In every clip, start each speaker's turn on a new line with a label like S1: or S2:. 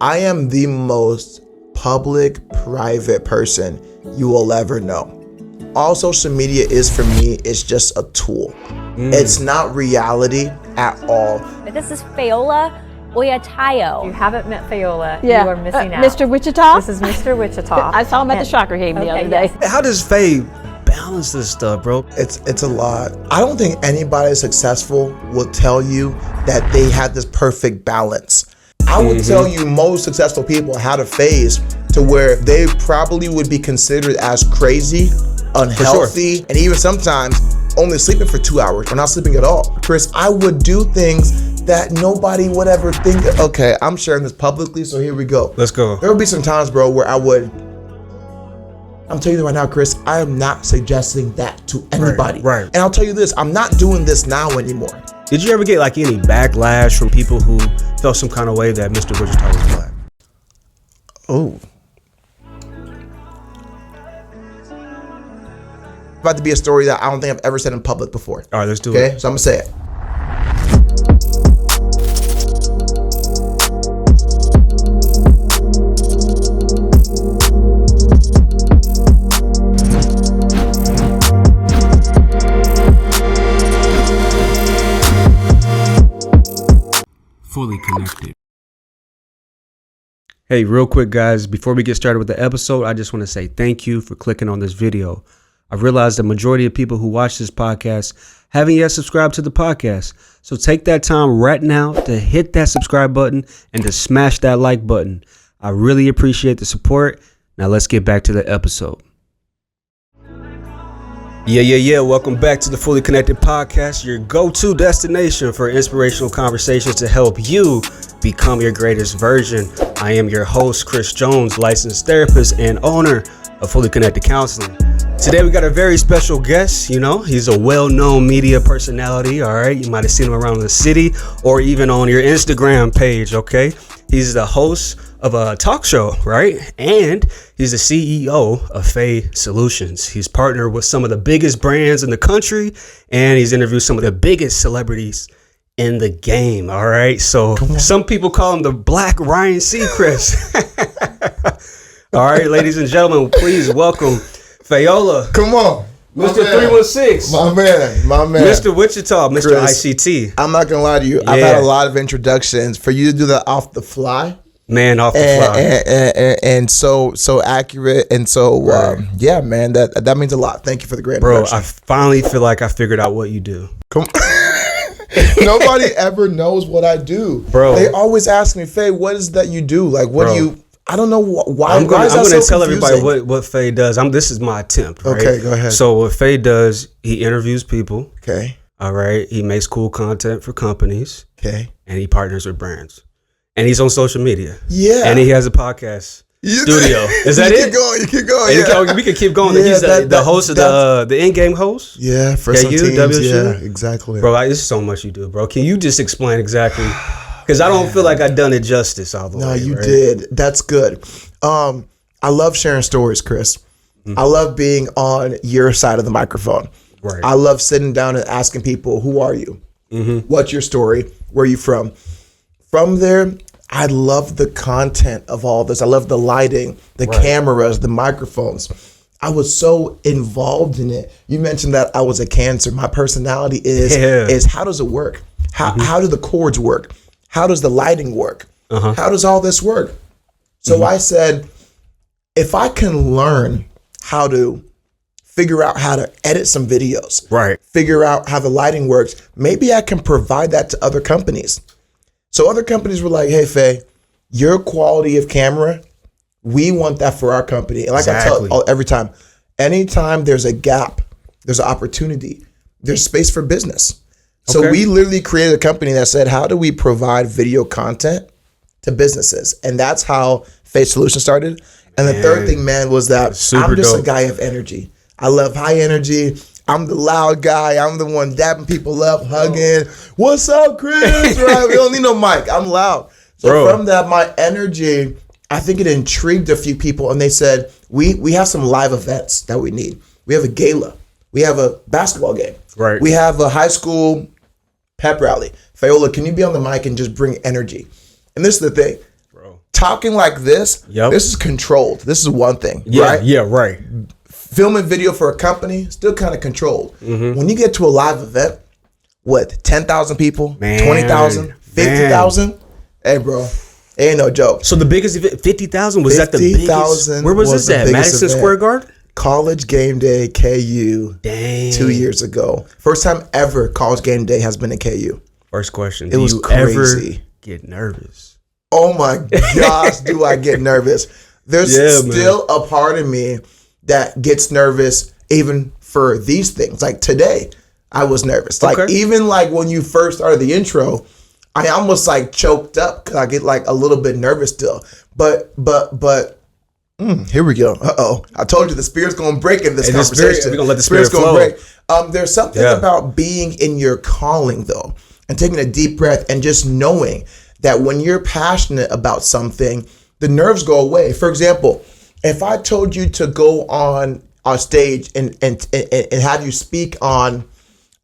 S1: I am the most public, private person you will ever know. All social media is for me is just a tool. It's not reality at all.
S2: This is Fayola.
S3: You haven't met Fayola.
S4: Yeah.
S3: You are missing out.
S4: Mr. Wichita?
S3: This is Mr. Wichita.
S4: I saw him at the Shocker game the other day.
S5: How does Faye balance this stuff, bro?
S1: It's a lot. I don't think anybody successful will tell you that they have this perfect balance. I would tell you most successful people had a phase to where they probably would be considered as crazy, unhealthy, and even sometimes only sleeping for 2 hours or not sleeping at all. Chris, I would do things that nobody would ever think. Okay, I'm sharing this publicly, so here we go.
S5: Let's go.
S1: There would be some times, bro, where I'm telling you right now, Chris, I am not suggesting that to anybody.
S5: Right.
S1: And I'll tell you this, I'm not doing this now anymore.
S5: Did you ever get like any backlash from people who felt some kind of way that Mr. Wichita was black?
S1: Oh. About to be a story that I don't think I've ever said in public before.
S5: All right, let's do it.
S1: Okay, so I'm gonna say it.
S5: Fully connected. Hey, real quick, guys, before we get started with the episode, I just want to say thank you for clicking on this video. I realize the majority of people who watch this podcast haven't yet subscribed to the podcast. So take that time right now to hit that subscribe button and to smash that like button. I really appreciate the support. Now let's get back to the episode. Yeah. Welcome back to the Fully Connected Podcast, your go-to destination for inspirational conversations to help you become your greatest version. I am your host, Chris Jones, licensed therapist and owner of Fully Connected Counseling. Today we got a very special guest. You know, he's a well-known media personality. All right, you might have seen him around the city or even on your Instagram page. Okay, he's the host of a talk show, right? And he's the CEO of Faye Solutions. He's partnered with some of the biggest brands in the country, and he's interviewed some of the biggest celebrities in the game. All right, so some people call him the Black Ryan Seacrest. All right, ladies and gentlemen, please welcome Fayola.
S1: Come on.
S5: Mr. 316.
S1: My man.
S5: Mr. Wichita, Mr.
S1: Chris,
S5: ICT.
S1: I'm not gonna lie to you. I've had a lot of introductions. For you to do that off the fly.
S5: Man, off the fly.
S1: And so accurate. And so, yeah, man, that means a lot. Thank you for the great introduction.
S5: Bro, I finally feel like I figured out what you do.
S1: Come on. Nobody ever knows what I do.
S5: Bro.
S1: They always ask me, Faye, what is that you do? Like, what do you... I don't know why.
S5: I'm going to tell everybody
S1: confusing?
S5: what Faye does. This is my attempt. Right?
S1: Okay, go ahead.
S5: So what Faye does, he interviews people.
S1: Okay.
S5: All right. He makes cool content for companies.
S1: Okay.
S5: And he partners with brands. And he's on social media.
S1: Yeah.
S5: And he has a podcast studio. Is that it?
S1: You keep going. Yeah.
S5: We can keep going.
S1: Yeah,
S5: he's the host of the in-game host.
S1: Yeah, for some teams. Yeah, exactly.
S5: Bro, there's so much you do, bro. Can you just explain exactly? Because I don't feel like I've done it justice all the way.
S1: No, you did. That's good. I love sharing stories, Chris. I love being on your side of the microphone.
S5: Right.
S1: I love sitting down and asking people, who are you? What's your story? Where are you from? From there, I love the content of all this. I love the lighting, the cameras, the microphones. I was so involved in it. You mentioned that I was a Cancer. My personality is how does it work? How do the chords work? How does the lighting work? How does all this work? So I said, if I can learn how to figure out how to edit some videos, figure out how the lighting works, maybe I can provide that to other companies. So other companies were like, hey, Faye, your quality of camera, we want that for our company. And like I tell every time, anytime there's a gap, there's an opportunity, there's space for business. So we literally created a company that said, how do we provide video content to businesses? And that's how Faye Solutions started. And the third thing, man, was that I'm just a guy of energy. I love high energy. I'm the loud guy. I'm the one dapping people up, hugging. What's up, Chris? Right? We don't need no mic. I'm loud. So from that, my energy, I think it intrigued a few people. And they said, we have some live events that we need. We have a gala. We have a basketball game.
S5: Right.
S1: We have a high school pep rally. Fayola, can you be on the mic and just bring energy? And this is the thing. talking like this,
S5: Yep.
S1: this is controlled. This is one thing,
S5: Yeah,
S1: right?
S5: yeah, right.
S1: Filming video for a company, still kind of controlled. When you get to a live event with 10,000 people,
S5: Man,
S1: 20,000, 50,000, hey, bro, it ain't no joke.
S5: So the biggest event, 50,000, was that the biggest?
S1: 50,000
S5: Where was
S1: was
S5: this
S1: the
S5: at?
S1: biggest
S5: Madison
S1: event.
S5: Square Garden?
S1: College Game Day, KU,
S5: Dang.
S1: 2 years ago. First time ever College Game Day has been in KU.
S5: First question.
S1: It was
S5: Do you
S1: crazy.
S5: ever get nervous?
S1: Oh my gosh, do I get nervous? There's
S5: Yeah,
S1: still a part of me that gets nervous even for these things. Like today, I was nervous. Like
S5: Okay.
S1: even like when you first started the intro, I almost like choked up because I get like a little bit nervous still. But here we go. I told you the spirit's gonna break in this
S5: Hey, the spirit-
S1: conversation.
S5: we're gonna let the spirit
S1: Spirit's
S5: flow.
S1: break. There's something
S5: Yeah.
S1: about being in your calling though, and taking a deep breath and just knowing that when you're passionate about something, the nerves go away. For example, if I told you to go on stage and have you speak on,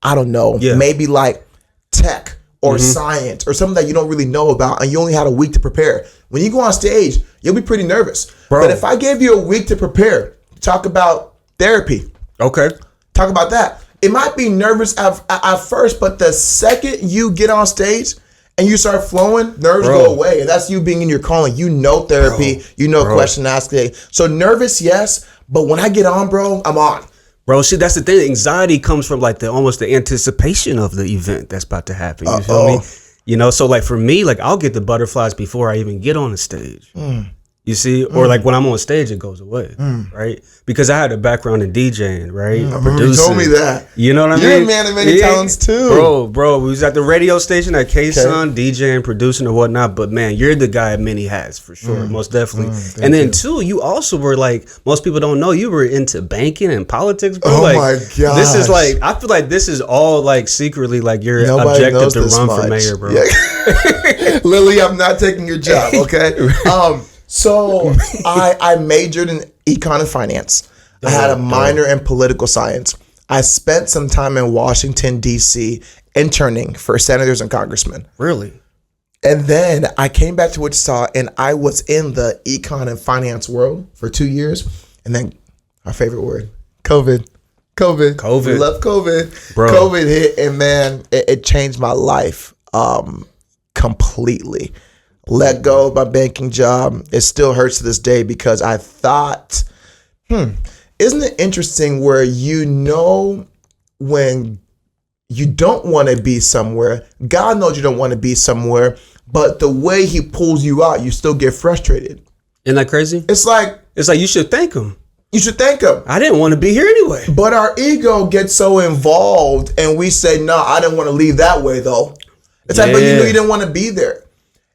S1: I don't know,
S5: Yeah.
S1: maybe like tech or science or something that you don't really know about, and you only had a week to prepare. When you go on stage, you'll be pretty nervous.
S5: Bro.
S1: But if I gave you a week to prepare, talk about therapy,
S5: Okay.
S1: talk about that. It might be nervous at first, but the second you get on stage and you start flowing, nerves
S5: Bro.
S1: go away. And that's you being in your calling. You know therapy, you know question asking. So nervous, yes, but when I get on, bro, I'm on.
S5: Bro, see, that's the thing. Anxiety comes from like almost the anticipation of the event that's about to happen. You feel me? You know, so like for me, like I'll get the butterflies before I even get on the stage. You see, or like when I'm on stage, it goes away, right? Because I had a background in DJing, right?
S1: I remember you told me that.
S5: You know what I mean?
S1: You're a man of many talents too.
S5: Bro. We was at the radio station at K-Sun, DJing, producing and whatnot. But man, you're the guy at many hats for sure, most definitely. And then two, you also were like, most people don't know, you were into banking and politics, bro.
S1: Oh
S5: like,
S1: my
S5: This is
S1: gosh.
S5: like, I feel like this is all like secretly like your
S1: Nobody
S5: objective
S1: knows
S5: to
S1: this
S5: run
S1: much.
S5: for mayor, bro.
S1: Yeah. Lily, I'm not taking your job, okay? So I majored in econ and finance. I had a minor in political science. I spent some time in Washington, D.C. interning for senators and congressmen.
S5: Really?
S1: And then I came back to Wichita and I was in the econ and finance world for 2 years. And then our favorite word, COVID. We love COVID.
S5: Bro.
S1: COVID hit and man, it changed my life completely. Let go of my banking job. It still hurts to this day because I thought, isn't it interesting where you know when you don't want to be somewhere, God knows you don't want to be somewhere, but the way he pulls you out, you still get frustrated.
S5: Isn't that crazy?
S1: It's like
S5: You should thank him.
S1: you should thank him.
S5: I didn't want to be here anyway.
S1: But our ego gets so involved and we say, no, I didn't want to leave that way though. It's like, but you know you didn't want to be there.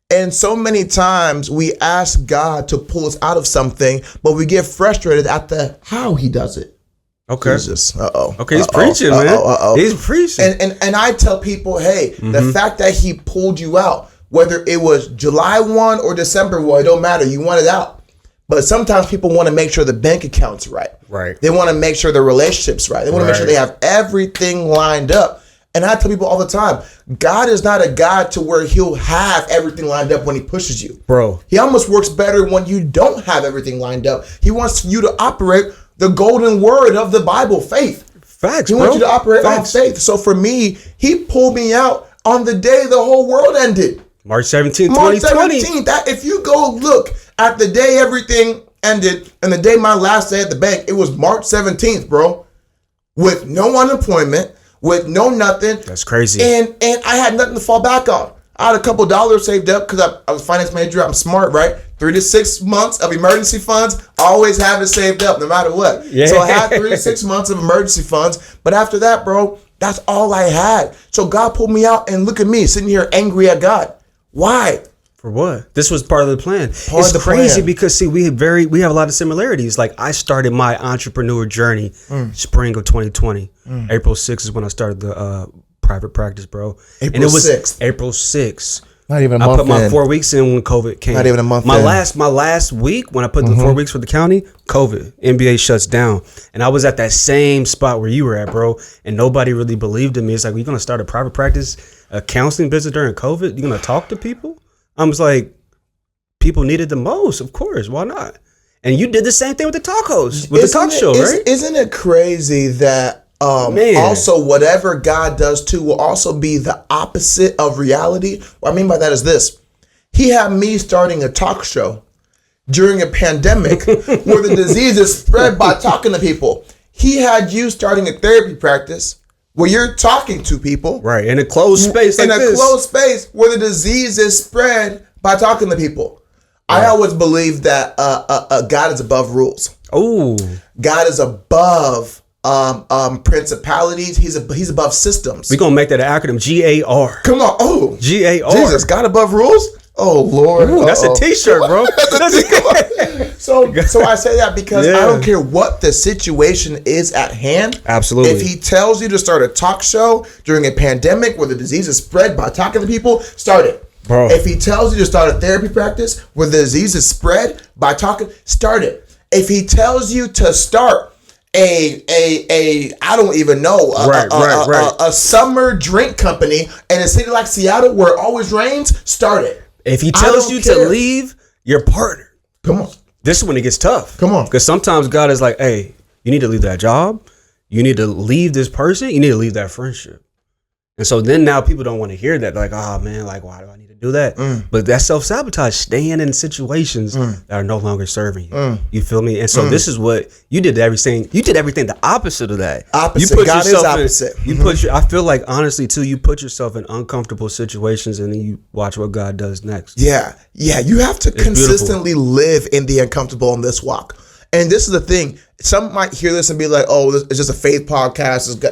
S1: And so many times we ask God to pull us out of something, but we get frustrated at the how he does it.
S5: Okay.
S1: Jesus.
S5: Okay, he's preaching, man. He's preaching.
S1: And I tell people, hey, the fact that he pulled you out, whether it was July 1 or December 1, it don't matter. You want it out. But sometimes people want to make sure the bank account's right.
S5: Right.
S1: They want to make sure the relationship's right. They want to make sure they have everything lined up. And I tell people all the time, God is not a God to where he'll have everything lined up when he pushes you.
S5: Bro.
S1: He almost works better when you don't have everything lined up. He wants you to operate the golden word of the Bible, faith.
S5: Facts,
S1: He
S5: bro.
S1: wants you to operate
S5: Facts.
S1: on faith. So for me, he pulled me out on the day the whole world ended.
S5: March 17th,
S1: March
S5: 2020.
S1: 17th. That if you go look at the day everything ended and the day my last day at the bank, it was March 17th, bro. With no unemployment, with no nothing.
S5: That's crazy.
S1: And I had nothing to fall back on. I had a couple dollars saved up because I was a finance major. I'm smart, right? 3 to 6 months of emergency funds. I always have it saved up no matter what.
S5: Yeah.
S1: So I had 3 to 6 months of emergency funds. But after that, bro, that's all I had. So God pulled me out and look at me sitting here angry at God. Why?
S5: For what? This was part of the plan. It's
S1: the
S5: crazy
S1: plan.
S5: because see, we have a lot of similarities. Like I started my entrepreneur journey spring of 2020. April 6th is when I started the private practice, bro. And it was
S1: 6th.
S5: April 6th.
S1: Not even a
S5: I
S1: month
S5: put my
S1: in.
S5: 4 weeks in when COVID came.
S1: Not even a month
S5: My
S1: in.
S5: last week when I put the 4 weeks for the county, COVID, NBA shuts down, and I was at that same spot where you were at, bro. And nobody really believed in me. It's like, we're gonna start a private practice, a counseling business during COVID. You're gonna talk to people? I was like, people needed the most. Of course, why not? And you did the same thing with the talk host, with the talk show, right?
S1: Isn't it crazy that also whatever God does too will also be the opposite of reality? What I mean by that is this. He had me starting a talk show during a pandemic where the disease is spread by talking to people. He had you starting a therapy practice where you're talking to people.
S5: Right, in a closed space like this.
S1: In a closed space where the disease is spread by talking to people. Right. I always believe that God is above rules.
S5: Oh, God
S1: is above principalities. He's above systems.
S5: We're going to make that an acronym, G.A.R.
S1: Come on. Oh,
S5: G.A.R.
S1: Jesus, God above rules? Oh, Lord.
S5: Ooh, that's a t-shirt, bro.
S1: So I say that because I don't care what the situation is at hand.
S5: Absolutely.
S1: If he tells you to start a talk show during a pandemic where the disease is spread by talking to people, start it.
S5: Bro.
S1: If he tells you to start a therapy practice where the disease is spread by talking, start it. If he tells you to start a I don't even know a summer drink company in a city like Seattle where it always rains, start it.
S5: If he tells you to leave your partner,
S1: come on.
S5: This is when it gets tough.
S1: Come on.
S5: Because sometimes God is like, hey, you need to leave that job. You need to leave this person. You need to leave that friendship. And so then now people don't want to hear that. They're like, oh man, like, why do I need to do that? But that's self-sabotage, staying in situations that are no longer serving you. You feel me? And so this is what you did. Everything the opposite of that.
S1: Opposite.
S5: You put
S1: God
S5: yourself
S1: is opposite.
S5: In, I feel like honestly too, you put yourself in uncomfortable situations and then you watch what God does next.
S1: Yeah. You have to consistently live in the uncomfortable in this walk. And this is the thing. Some might hear this and be like, "Oh, it's just a faith podcast.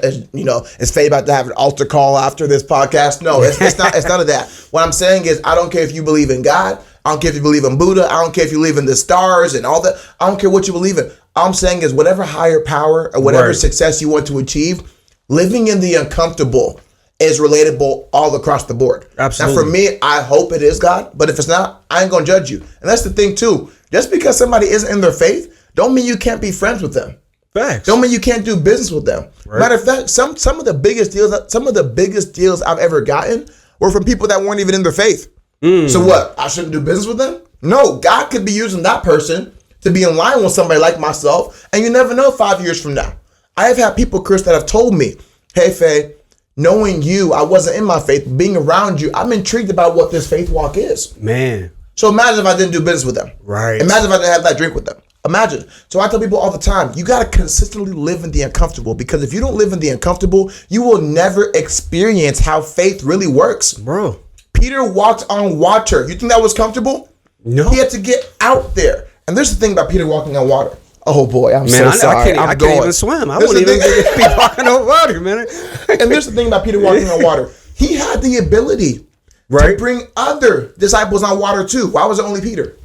S1: It's faith about to have an altar call after this podcast." No, it's not. It's none of that. What I'm saying is, I don't care if you believe in God. I don't care if you believe in Buddha. I don't care if you believe in the stars and all that. I don't care what you believe in. All I'm saying is, whatever higher power or whatever success you want to achieve, living in the uncomfortable is relatable all across the board.
S5: Absolutely.
S1: Now, for me, I hope it is God. But if it's not, I ain't gonna judge you. And that's the thing too. Just because somebody isn't in their faith, don't mean you can't be friends with them.
S5: Facts.
S1: Don't mean you can't do business with them. Right. Matter of fact, some of the biggest deals I've ever gotten were from people that weren't even in their faith. So what? I shouldn't do business with them? No, God could be using that person to be in line with somebody like myself, and you never know 5 years from now. I have had people, Chris, that have told me, "Hey, Faye, knowing you, I wasn't in my faith. Being around you, I'm intrigued about what this faith walk is."
S5: Man.
S1: So imagine if I didn't do business with them.
S5: Right.
S1: Imagine if I didn't have that drink with them. Imagine. So I tell people all the time, you got to consistently live in the uncomfortable, because if you don't live in the uncomfortable, you will never experience how faith really works.
S5: Bro.
S1: Peter walked on water. You think that was comfortable?
S5: No.
S1: He had to get out there. And there's the thing about Peter walking on water. Oh boy, I'm so sorry.
S5: I can't even swim. I wouldn't even be walking on water, man.
S1: And there's the thing about Peter walking on water. He had the ability to bring other disciples on water too. Why was it only Peter?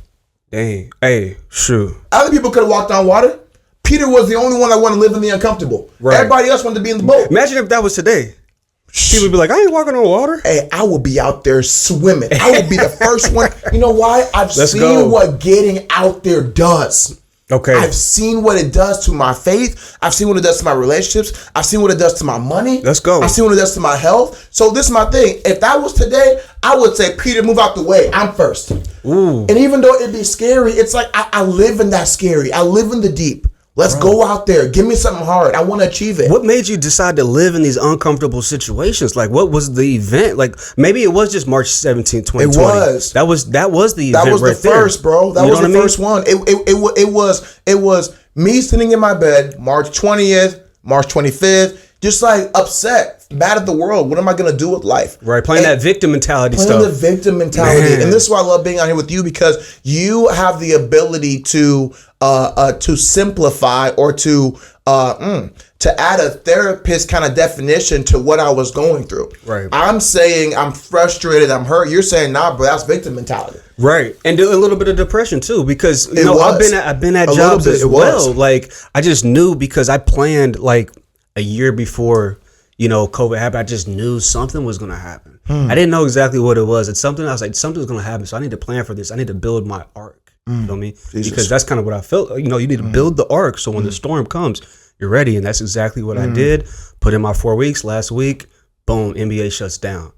S5: Dang. Hey, shoot.
S1: Other people could have walked on water. Peter was the only one that wanted to live in the uncomfortable. Right. Everybody else wanted to be in the boat.
S5: Imagine if that was today. People would be like, I ain't walking on water.
S1: Hey, I will be out there swimming. I will be the first one. You know why? I've seen what getting out there does.
S5: Okay.
S1: I've seen what it does to my faith. I've seen what it does to my relationships. I've seen what it does to my money.
S5: Let's go.
S1: I've seen what it does to my health. So this is my thing. If that was today, I would say, Peter, move out the way. I'm first.
S5: Ooh.
S1: And even though it'd be scary, it's like I live in that scary. I live in the deep. Let's go out there. Give me something hard. I want to achieve it.
S5: What made you decide to live in these uncomfortable situations? Like, what was the event? Like, maybe it was just March 17th, 2020.
S1: It was.
S5: That was the event.
S1: That was the first, bro. That was the first one. It was me sitting in my bed, March 20th, March 25th, just like upset, mad at the world. What am I going to do with life?
S5: Right. Playing that victim mentality stuff.
S1: Playing the victim mentality. Man. And this is why I love being on here with you, because you have the ability to simplify or to add a therapist kind of definition to what I was going through.
S5: Right.
S1: I'm saying I'm frustrated, I'm hurt. You're saying, nah, bro, that's victim mentality.
S5: Right. And a little bit of depression too, because I've been at jobs as well. Like, I just knew, because I planned like a year before, COVID happened. I just knew something was going to happen. I didn't know exactly what it was. It's something I was like, something's going to happen. So I need to plan for this. I need to build my arc. You feel me? Jesus. Because that's kind of what I felt. You need to build the arc. So when the storm comes, you're ready. And that's exactly what I did. Put in my 4 weeks. Last week, boom, NBA shuts down.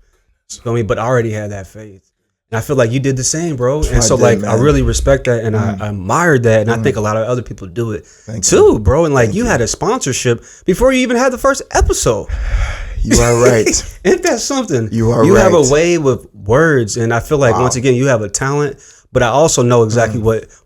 S5: You feel me? But I already had that faith. And I feel like you did the same, bro. And so,
S1: man.
S5: I really respect that, and I admired that, and I think a lot of other people do it too, bro. And you had a sponsorship before you even had the first episode.
S1: You are right.
S5: Ain't that something?
S1: You are
S5: You
S1: right.
S5: have a way with words, and I feel like once again you have a talent, but I also know exactly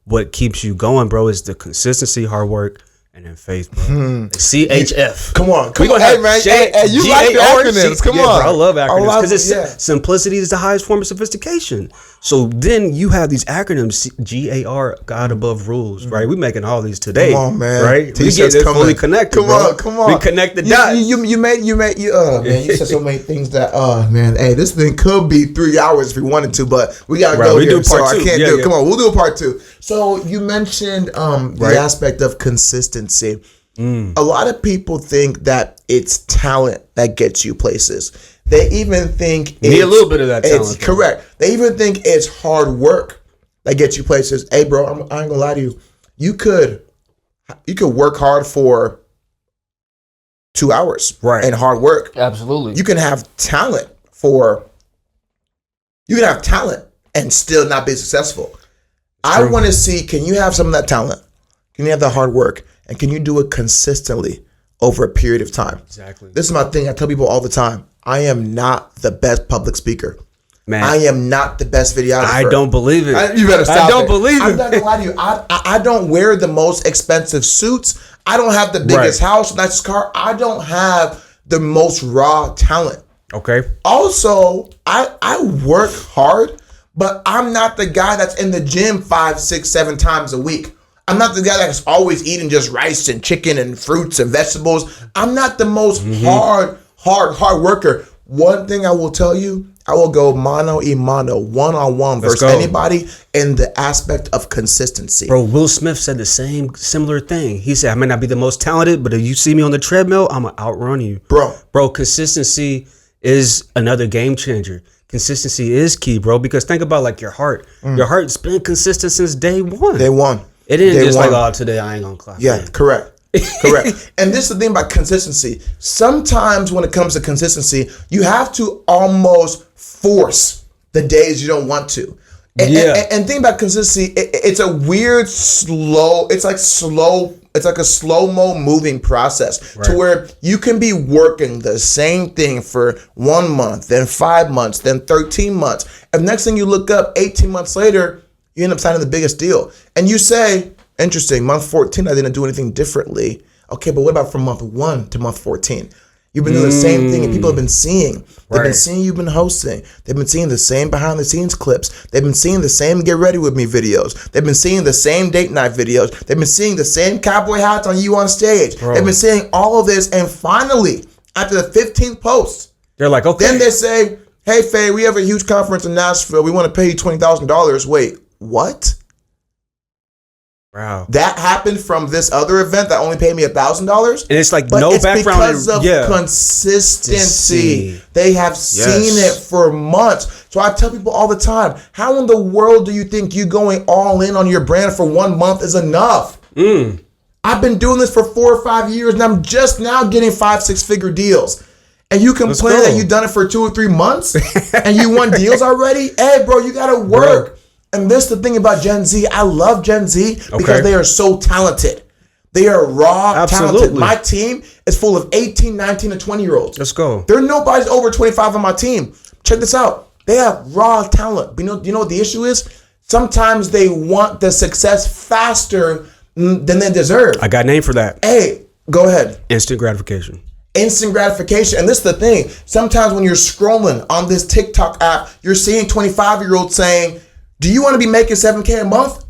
S5: what keeps you going, bro. Is the consistency, hard work, and then faith, bro. CHF.
S1: Come on.
S5: Hey,
S1: man. Hey, you like the
S5: G.A.R.
S1: acronyms. Come
S5: Yeah,
S1: on.
S5: bro, I love acronyms because
S1: yeah.
S5: simplicity is the highest form of sophistication. So then you have these acronyms, G.A.R, God above rules, right? We making all these today.
S1: Come on, man.
S5: Right? We
S1: T-shirts
S5: get
S1: coming.
S5: fully connected,
S1: Come
S5: bro.
S1: on, come on.
S5: We connect the dots.
S1: You made, man, you said so many things that, man, hey, this thing could be 3 hours if we wanted to, but we got to go
S5: we
S1: here,
S5: do part
S1: so
S5: two.
S1: I can't
S5: Yeah,
S1: do it.
S5: yeah.
S1: Come on, we'll do a part 2. So you mentioned the aspect of consistency. A lot of people think that it's talent that gets you places. They even think
S5: Need a little bit of that talent.
S1: It's correct. They even think it's hard work that gets you places. Hey, bro, I ain't gonna lie to you. You could work hard for 2 hours,
S5: Right.
S1: and hard work.
S5: Absolutely.
S1: You can have talent and still not be successful. I want to see, can you have some of that talent? Can you have that hard work? And can you do it consistently over a period of time?
S5: Exactly.
S1: This is my thing. I tell people all the time. I am not the best public speaker.
S5: Man,
S1: I am not the best videographer.
S5: I don't believe it.
S1: You better stop.
S5: I don't believe
S1: I'm
S5: it.
S1: not gonna lie to you. I don't wear the most expensive suits. I don't have the biggest house, nicest car. I don't have the most raw talent.
S5: Okay.
S1: Also, I work hard, but I'm not the guy that's in the gym 5, 6, 7 times a week. I'm not the guy that's always eating just rice and chicken and fruits and vegetables. I'm not the most hard worker. One thing I will tell you, I will go mano y mano, one-on-one versus anybody in the aspect of consistency.
S5: Bro, Will Smith said the similar thing. He said, I may not be the most talented, but if you see me on the treadmill, I'm going to outrun you. Bro, consistency is another game changer. Consistency is key, bro, because think about your heart. Your heart's been consistent since day one.
S1: Day one.
S5: It isn't just today I ain't going to clap.
S1: Yeah, correct. And this is the thing about consistency. Sometimes when it comes to consistency, you have to almost force the days you don't want to. And think about consistency, it's a weird it's like a slow-mo moving process to where you can be working the same thing for 1 month, then 5 months, then 13 months. And next thing you look up 18 months later, you end up signing the biggest deal. And you say, interesting, month 14, I didn't do anything differently. Okay, but what about from month 1 to month 14? You've been doing the same thing and people have been seeing. They've been seeing you've been hosting. They've been seeing the same behind the scenes clips. They've been seeing the same Get Ready With Me videos. They've been seeing the same date night videos. They've been seeing the same cowboy hats on you on stage. They've been seeing all of this. And finally, after the 15th post,
S5: they're like, okay.
S1: Then they say, hey, Faye, we have a huge conference in Nashville. We want to pay you $20,000. Wait, what?
S5: Wow.
S1: That happened from this other event that only paid me $1,000.
S5: And it's like
S1: but
S5: no
S1: it's
S5: background.
S1: Because of consistency. They have seen it for months. So I tell people all the time, how in the world do you think you going all in on your brand for 1 month is enough? I've been doing this for 4 or 5 years and I'm just now getting 5-6 figure deals. And you complain that you've done it for 2 or 3 months and you won deals already? Hey, bro, you got to work. Bro. And this is the thing about Gen Z. I love Gen Z because they are so talented. They are raw, talented. My team is full of 18, 19, and 20-year-olds.
S5: Let's go.
S1: There are nobody's over 25 on my team. Check this out. They have raw talent. You know what the issue is? Sometimes they want the success faster than they deserve.
S5: I got a name for that.
S1: Hey, go ahead.
S5: Instant gratification.
S1: Instant gratification. And this is the thing. Sometimes when you're scrolling on this TikTok app, you're seeing 25-year-olds saying, do you want to be making $7K a month?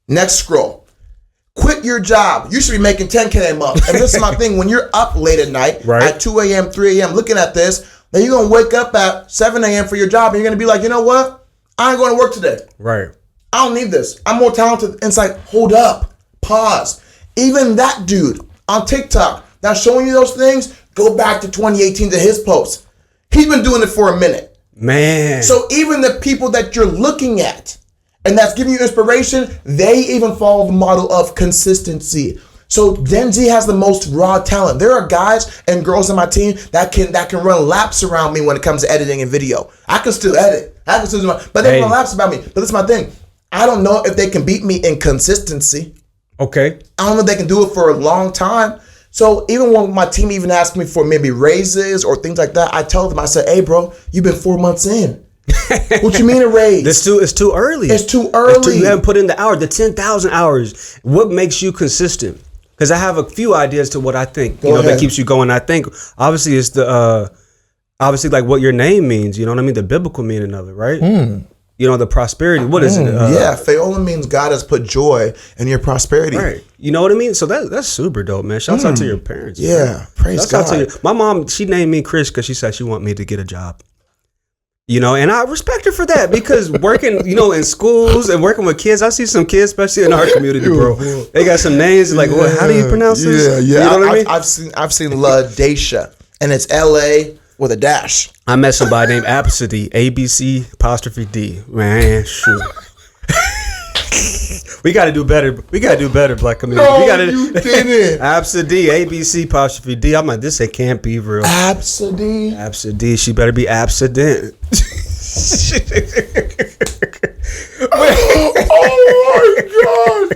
S1: Next scroll. Quit your job. You should be making $10K a month. And this is my thing. When you're up late at night at 2 a.m., 3 a.m. looking at this, then you're going to wake up at 7 a.m. for your job and you're going to be like, you know what? I ain't going to work today.
S5: Right.
S1: I don't need this. I'm more talented. And it's like, hold up. Pause. Even that dude on TikTok that's showing you those things, go back to 2018 to his post. He's been doing it for a minute.
S5: Man.
S1: So even the people that you're looking at and that's giving you inspiration, they even follow the model of consistency. So Gen Z has the most raw talent. There are guys and girls on my team that can run laps around me when it comes to editing and video. I can still edit. I can still do but they run laps about me. But this is my thing. I don't know if they can beat me in consistency.
S5: Okay.
S1: I don't know if they can do it for a long time. So even when my team even asks me for maybe raises or things like that, I tell them, I said, hey, bro, you've been 4 months in. What you mean a raise?
S5: It's too early.
S1: It's too early.
S5: You haven't put in the hour, the 10,000 hours. What makes you consistent? Because I have a few ideas to what I think, that keeps you going. I think obviously it's obviously like what your name means, you know what I mean? The biblical meaning of it, right? The prosperity. What is it?
S1: Fayola means God has put joy in your prosperity.
S5: Right. You know what I mean? So that's super dope, man. Shouts out to your parents.
S1: Yeah.
S5: Man.
S1: Praise
S5: Shouts
S1: God.
S5: out to you. My mom, she named me Chris because she said she want me to get a job. And I respect her for that because working, in schools and working with kids, I see some kids, especially in our community, bro. They got some names like, how do you pronounce this?
S1: Yeah.
S5: You know what I mean?
S1: I've seen La Dacia, and it's LA with a dash.
S5: I met somebody named Absidy, ABC''D. Man, shoot. We got to do better. We got to do better, Black community.
S1: You didn't.
S5: Absidy, ABC''D. I'm like, this can't be real. Absidy. She better be absent.
S1: Oh my God.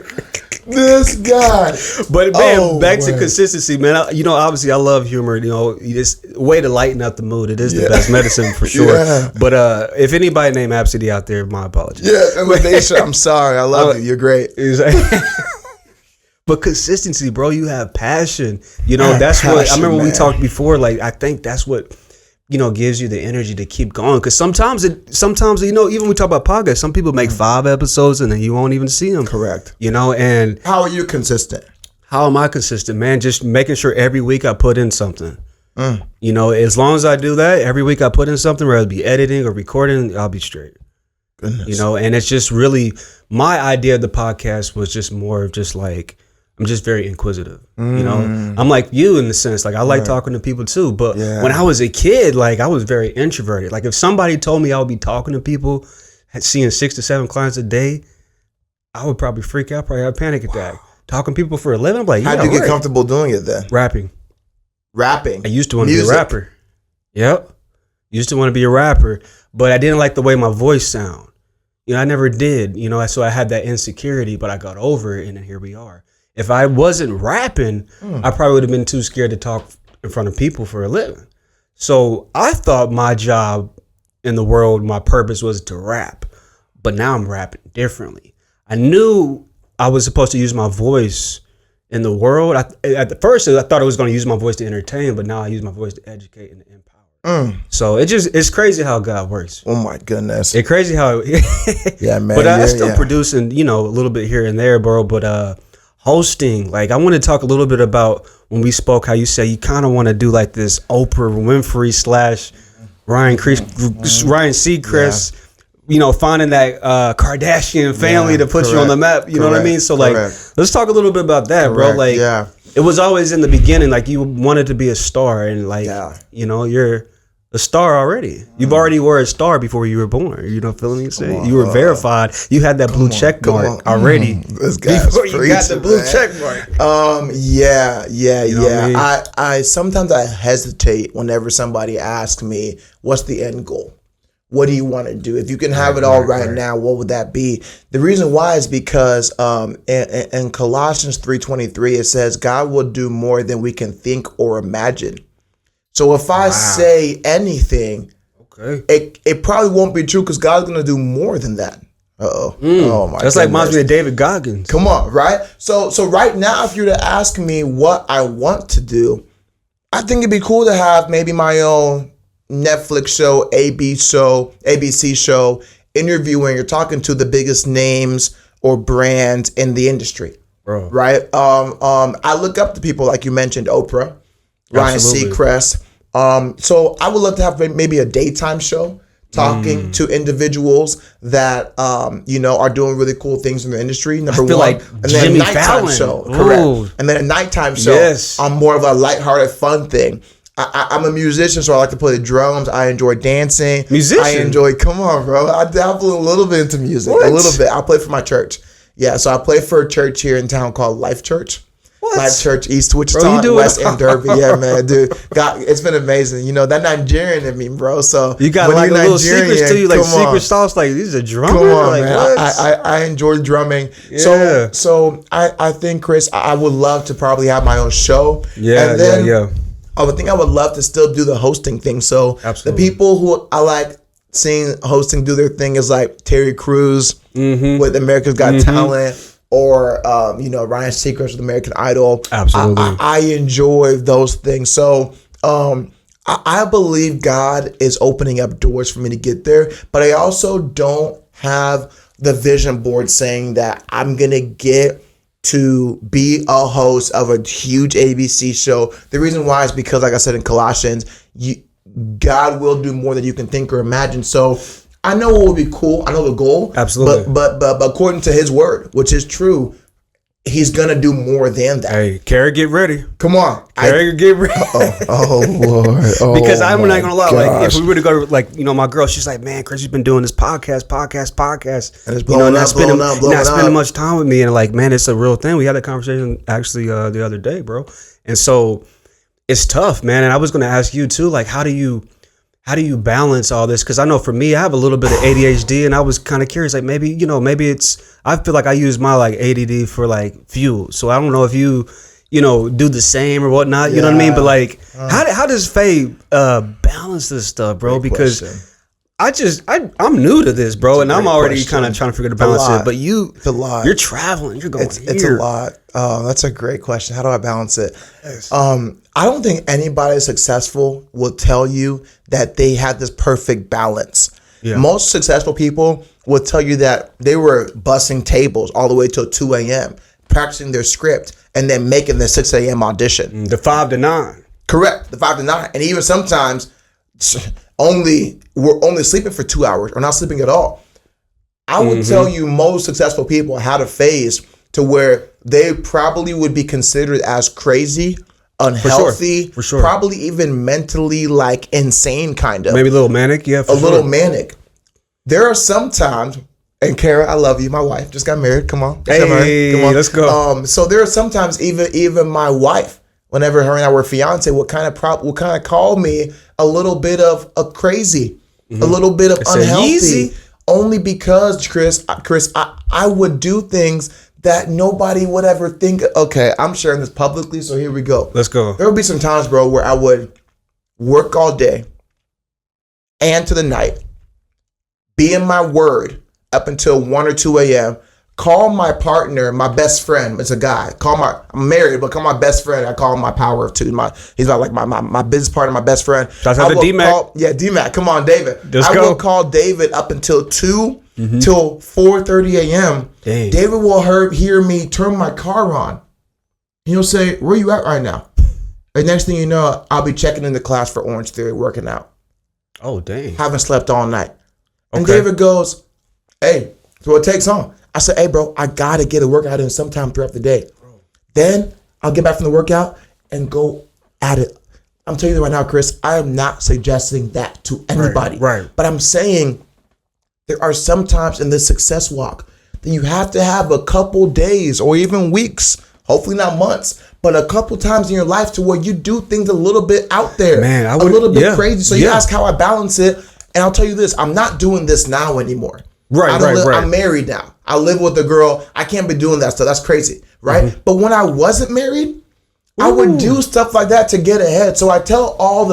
S1: This guy.
S5: But man, back to consistency, man. Obviously I love humor. Just a way to lighten up the mood. It is the best medicine for sure. Yeah. But if anybody named Absidy out there, my apologies.
S1: Yeah, and Lanisha, I'm sorry. I love you. You're great.
S5: But consistency, bro. You have passion. That's what I remember when we talked before. Like I think that's what gives you the energy to keep going. Because sometimes even we talk about podcasts, some people make 5 episodes and then you won't even see them.
S1: Correct.
S5: And
S1: how are you consistent?
S5: How am I consistent, man? Just making sure every week I put in something. As long as I do that, every week I put in something, whether it be editing or recording, I'll be straight. Goodness. And it's just really, my idea of the podcast was just more of just like, I'm just very inquisitive, I'm like you in the sense, like I like talking to people too. But when I was a kid, like I was very introverted. Like if somebody told me I would be talking to people, seeing 6 to 7 clients a day, I would probably freak out, probably have a panic attack. Talking to people for a living, I'm like,
S1: how'd you get comfortable doing it then?
S5: Rapping.
S1: I
S5: used to want to be a rapper. Yep. Used to want to be a rapper, but I didn't like the way my voice sound. I never did, so I had that insecurity, but I got over it and then here we are. If I wasn't rapping, I probably would have been too scared to talk in front of people for a living. So I thought my job in the world, my purpose was to rap, but now I'm rapping differently. I knew I was supposed to use my voice in the world. At first, I thought I was going to use my voice to entertain, but now I use my voice to educate and empower. So it's crazy how God works.
S1: Oh my goodness.
S5: It's crazy how,
S1: yeah, man.
S5: But I'm still producing, a little bit here and there, bro. But, hosting, like I want to talk a little bit about when we spoke, how you say you kind of want to do like this Oprah Winfrey / Ryan Seacrest, finding that Kardashian family to put you on the map. You know what I mean? So like, let's talk a little bit about that, bro. Like, it was always in the beginning, like you wanted to be a star, and like, you're a star already. You've already were a star before you were born. You know, feeling me say you were verified. You had that blue check mark already.
S1: This guy's
S5: before you got the blue check mark.
S1: I sometimes I hesitate whenever somebody asks me, "What's the end goal? What do you want to do? If you can have it all right now, what would that be?" The reason why is because in Colossians 3:23 it says, "God will do more than we can think or imagine." So if I say anything, it probably won't be true because God's going to do more than that. Oh my God.
S5: That's like reminds me of David Goggins.
S1: Come on, right? So right now, if you were to ask me what I want to do, I think it'd be cool to have maybe my own Netflix show, ABC show, interviewing or talking to the biggest names or brands in the industry. Bro. Right? I look up to people like you mentioned, Oprah, Ryan Seacrest. So I would love to have maybe a daytime show talking to individuals that are doing really cool things in the industry. Number one,
S5: like
S1: and then
S5: Jimmy
S1: a nighttime
S5: Fallon.
S1: show,
S5: Ooh.
S1: correct? And then a nighttime show on more of a lighthearted, fun thing. I'm a musician, so I like to play the drums. I enjoy dancing. Come on, bro. I dabble a little bit into music, a little bit. I play for my church. Yeah, so I play for a church here in town called Life Church. Life Church East Wichita,
S5: Bro, you do
S1: West
S5: it.
S1: End Derby. Yeah, man, dude. God, it's been amazing. You know, that Nigerian in me, bro. So
S5: You got
S1: when
S5: like a
S1: you're
S5: little
S1: Nigerian,
S5: secrets to you, like
S1: come on.
S5: secret sauce. Like these are drummers.
S1: Come on,
S5: like,
S1: man.
S5: what?
S1: I enjoy drumming.
S5: Yeah.
S1: So I think, Chris, I would love to probably have my own show.
S5: Yeah,
S1: and then
S5: yeah.
S1: I would think I would love to still do the hosting thing. So
S5: Absolutely.
S1: the people who I like seeing hosting do their thing is like Terry Crews with America's Got Talent. Or Ryan Seacrest with American Idol.
S5: Absolutely.
S1: I enjoy those things. So I believe God is opening up doors for me to get there. But I also don't have the vision board saying that I'm gonna get to be a host of a huge ABC show. The reason why is because, like I said in Colossians, God will do more than you can think or imagine. So I know what would be cool. I know the goal.
S5: Absolutely.
S1: But according to his word, which is true, he's gonna do more than that.
S5: Hey, G.A.R, get ready.
S1: Come on.
S5: G.A.R, get ready.
S1: Oh Lord. Oh,
S5: Because I'm not gonna lie, like
S1: gosh.
S5: if we were to go to like, my girl, she's like, man, Chris, you've been doing this podcast.
S1: And it's blowing up,
S5: not spending much time with me. And like, man, it's a real thing. We had that conversation actually the other day, bro. And so it's tough, man. And I was gonna ask you too, like, how do you balance all this? Because I know for me, I have a little bit of ADHD, and I was kind of curious, like maybe I feel like I use my like ADD for like fuel. So I don't know if you do the same or whatnot. You know what I mean? But like, how does Faye balance this stuff, bro?
S1: Great
S5: Because
S1: question.
S5: I'm new to this, bro, and I'm
S1: great
S5: already
S1: question.
S5: kind of trying to figure to
S1: It's a
S5: balance
S1: lot.
S5: it. But
S1: It's a lot.
S5: you're traveling, you're going
S1: It's a
S5: here.
S1: lot. That's a great question. How do I balance it? I don't think anybody successful will tell you that they had this perfect balance.
S5: Yeah.
S1: Most successful people will tell you that they were bussing tables all the way till 2 a.m., practicing their script, and then making the 6 a.m. audition.
S5: The 5 to 9.
S1: Correct. The 5 to 9. And even sometimes we're only sleeping for 2 hours or not sleeping at all. I would tell you most successful people had a phase to where they probably would be considered as crazy, unhealthy,
S5: For sure.
S1: probably even mentally like insane kind of.
S5: Maybe a little manic, yeah, for
S1: a
S5: sure.
S1: little manic. There are some times, and Kara, I love you. My wife just got married. Come on. Just got married.
S5: Hey,
S1: Come on.
S5: let's go.
S1: So there are sometimes even my wife, whenever her and I were fiance, would kind of call me a little bit of a crazy, a little bit of unhealthy.
S5: Yeezy.
S1: Only because, Chris, I would do things that nobody would ever think. Okay, I'm sharing this publicly, so here we go.
S5: Let's go.
S1: There would be some times, bro, where I would work all day and to the night, be in my word up until 1 or 2 a.m., call my partner, my best friend. It's a guy. I'm married, but call my best friend. I call him my power of two. He's like my business partner, my best friend.
S5: Shout out to D-Mac.
S1: Yeah, D-Mac. Come on, David.
S5: Let's
S1: I
S5: go.
S1: will call David up until 2 till 4:30 a.m.
S5: Dang.
S1: David will hear me turn my car on. He'll say, "Where you at right now?" And next thing you know, I'll be checking into class for Orange Theory, working out.
S5: Oh, dang.
S1: Haven't slept all night. And
S5: Okay.
S1: David goes, "Hey, so it takes on." I said, "Hey, bro, I gotta get a workout in sometime throughout the day. Then I'll get back from the workout and go at it." I'm telling you right now, Chris, I am not suggesting that to anybody.
S5: right.
S1: But I'm saying there are some times in this success walk that you have to have a couple days or even weeks, hopefully not months, but a couple times in your life to where you do things a little bit out there,
S5: Man,
S1: a little bit crazy. So you
S5: yeah.
S1: ask how I balance it, and I'll tell you this: I'm not doing this now anymore.
S5: Right.
S1: I'm married now. I live with a girl. I can't be doing that stuff. That's crazy, right? But when I wasn't married, I would do stuff like that to get ahead. So I tell all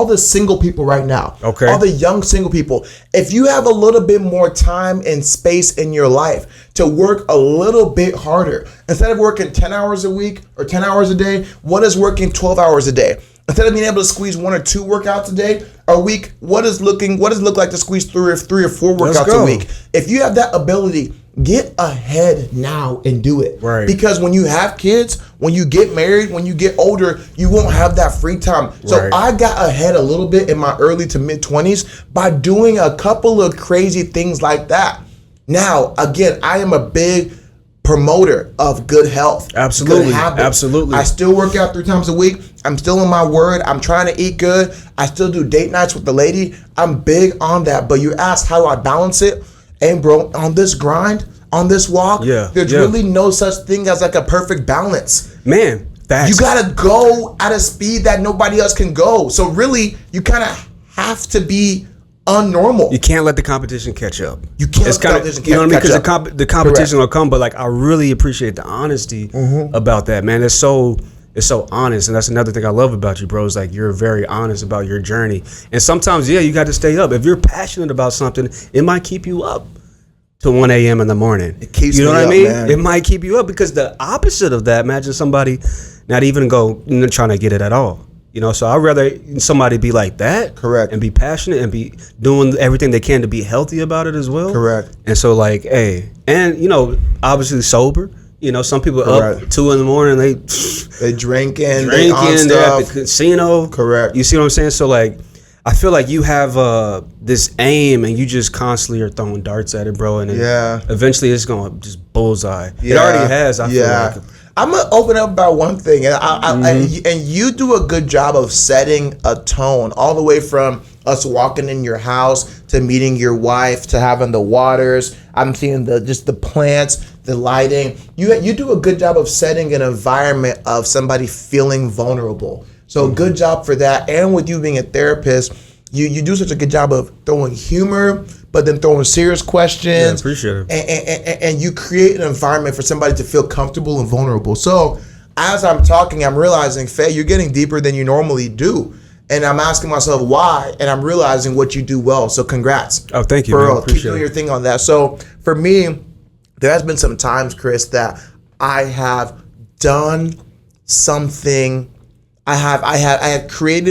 S1: the single people right now,
S5: Okay.
S1: all the young single people, if you have a little bit more time and space in your life to work a little bit harder, instead of working 10 hours a week or 10 hours a day, what is working 12 hours a day? Instead of being able to squeeze 1 or 2 workouts a day, a week, what does it look like to squeeze three or four
S5: Let's
S1: workouts
S5: go.
S1: a week? If you have that ability, get ahead now and do it.
S5: Right.
S1: Because when you have kids, when you get married, when you get older, you won't have that free time. So
S5: Right.
S1: I got ahead a little bit in my early to mid 20s by doing a couple of crazy things like that. Now, again, I am a big promoter of good health.
S5: Absolutely.
S1: Good habits.
S5: Absolutely.
S1: I still work out 3 times a week. I'm still in my word. I'm trying to eat good. I still do date nights with the lady. I'm big on that. But you asked how I balance it. Hey, bro, on this grind, on this walk.
S5: Yeah,
S1: There's really no such thing as like a perfect balance.
S5: Man, facts.
S1: You gotta go at a speed that nobody else can go. So really, you kind of have to be unnormal.
S5: You can't let the competition catch up.
S1: You can't let the competition catch up. You know what I mean?
S5: Because the competition will come, but like I really appreciate the honesty about that, man. It's so honest, and that's another thing I love about you, bro. Is like you're very honest about your journey, and sometimes you got to stay up. If you're passionate about something, it might keep you up to 1 a.m. in the morning.
S1: It keeps
S5: you know
S1: me
S5: what
S1: up,
S5: I mean?
S1: man.
S5: It might keep you up because the opposite of that. Imagine somebody not even trying to get it at all. You know, so I'd rather somebody be like that,
S1: correct,
S5: and be passionate and be doing everything they can to be healthy about it as well,
S1: correct.
S5: And so like, hey, and you know, obviously sober. You know, some people up 2 a.m,
S1: they drinking,
S5: they're at the casino.
S1: Correct.
S5: You see what I'm saying? So like, I feel like you have this aim, and you just constantly are throwing darts at it, bro. And eventually, it's gonna just bullseye. It already has. I feel like.
S1: I'm gonna open up about one thing, and and you do a good job of setting a tone, all the way from us walking in your house to meeting your wife to having the waters. I'm seeing the plants, the lighting. You do a good job of setting an environment of somebody feeling vulnerable. So good job for that. And with you being a therapist, you do such a good job of throwing humor, but then throwing serious questions.
S5: Yeah, appreciate
S1: it. And you create an environment for somebody to feel comfortable and vulnerable. So as I'm talking, I'm realizing, Faye, you're getting deeper than you normally do. And I'm asking myself why, and I'm realizing what you do well. So congrats.
S5: Oh, thank you,
S1: man. Keep doing your thing on that. So for me, there has been some times, Chris, that I have done something. I have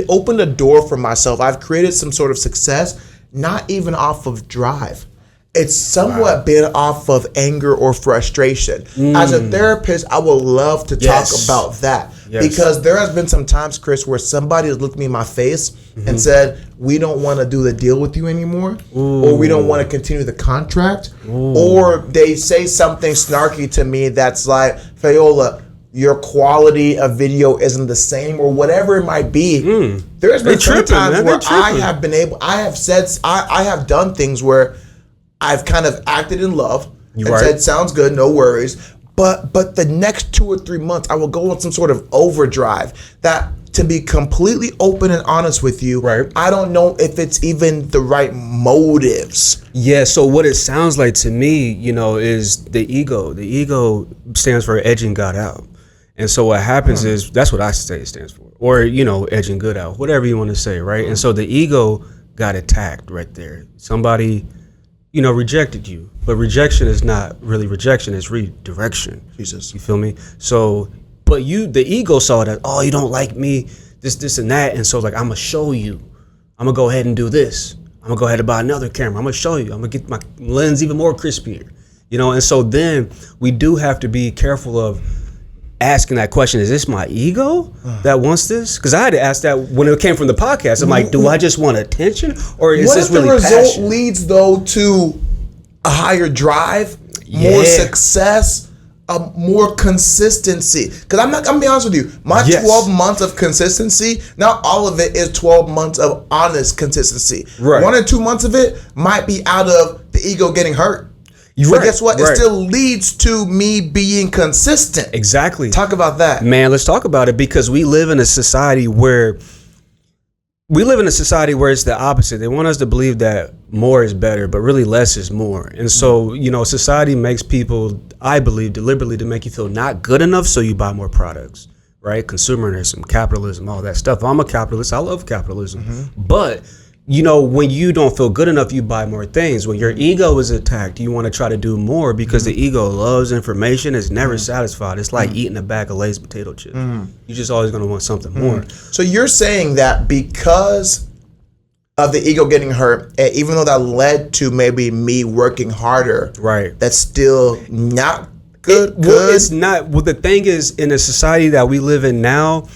S1: opened a door for myself. I've created some sort of success, not even off of drive. It's somewhat been off of anger or frustration. As a therapist, I would love to talk about that. Because there has been some times, Chris, where somebody has looked me in my face and said, we don't want to do the deal with you anymore, or we don't want to continue the contract, or they say something snarky to me that's like, Fayola, your quality of video isn't the same, or whatever it might be. There's been some times where I have done things where I've kind of acted in love and said, sounds good, no worries. But the next 2 or 3 months, I will go on some sort of overdrive that, to be completely open and honest with you, I don't know if it's even the right motives.
S5: Yeah, so what it sounds like to me, you know, is the ego. The ego stands for edging God out. And so what happens is, that's what I say it stands for. Or, you know, edging good out, whatever you want to say, right? And so the ego got attacked right there. Somebody, you know, rejected you. But rejection is not really rejection, it's redirection.
S1: Jesus.
S5: You feel me? So, but the ego saw that, oh, you don't like me, this and that. And so like, I'm going to show you. I'm going to go ahead and do this. I'm going to go ahead and buy another camera. I'm going to show you. I'm going to get my lens even more crispier. You know, and so then we do have to be careful of asking that question, is this my ego that wants this? Because I had to ask that when it came from the podcast. I'm like, do I just want attention, or is this really passion?
S1: What if the result leads, though, to a higher drive, more success, more consistency? Because I'm going to be honest with you, my 12 months of consistency, not all of it is 12 months of honest consistency. 1 or 2 months of it might be out of the ego getting hurt. But guess what? It still leads to me being consistent.
S5: Exactly.
S1: Talk about that.
S5: Man, let's talk about it, because we live in a society where it's the opposite. They want us to believe that more is better, but really less is more. And so, you know, society makes people, I believe, deliberately to make you feel not good enough, so you buy more products, right? Consumerism, capitalism, all that stuff. I'm a capitalist. I love capitalism. But you know, when you don't feel good enough, you buy more things. When your ego is attacked, you want to try to do more, because the ego loves information. It's never satisfied. It's like eating a bag of Lay's potato chips. You're just always going to want something more.
S1: So you're saying that because of the ego getting hurt, even though that led to maybe me working harder, that's still not good?
S5: Well, it's not. Well, the thing is, in a society that we live in now,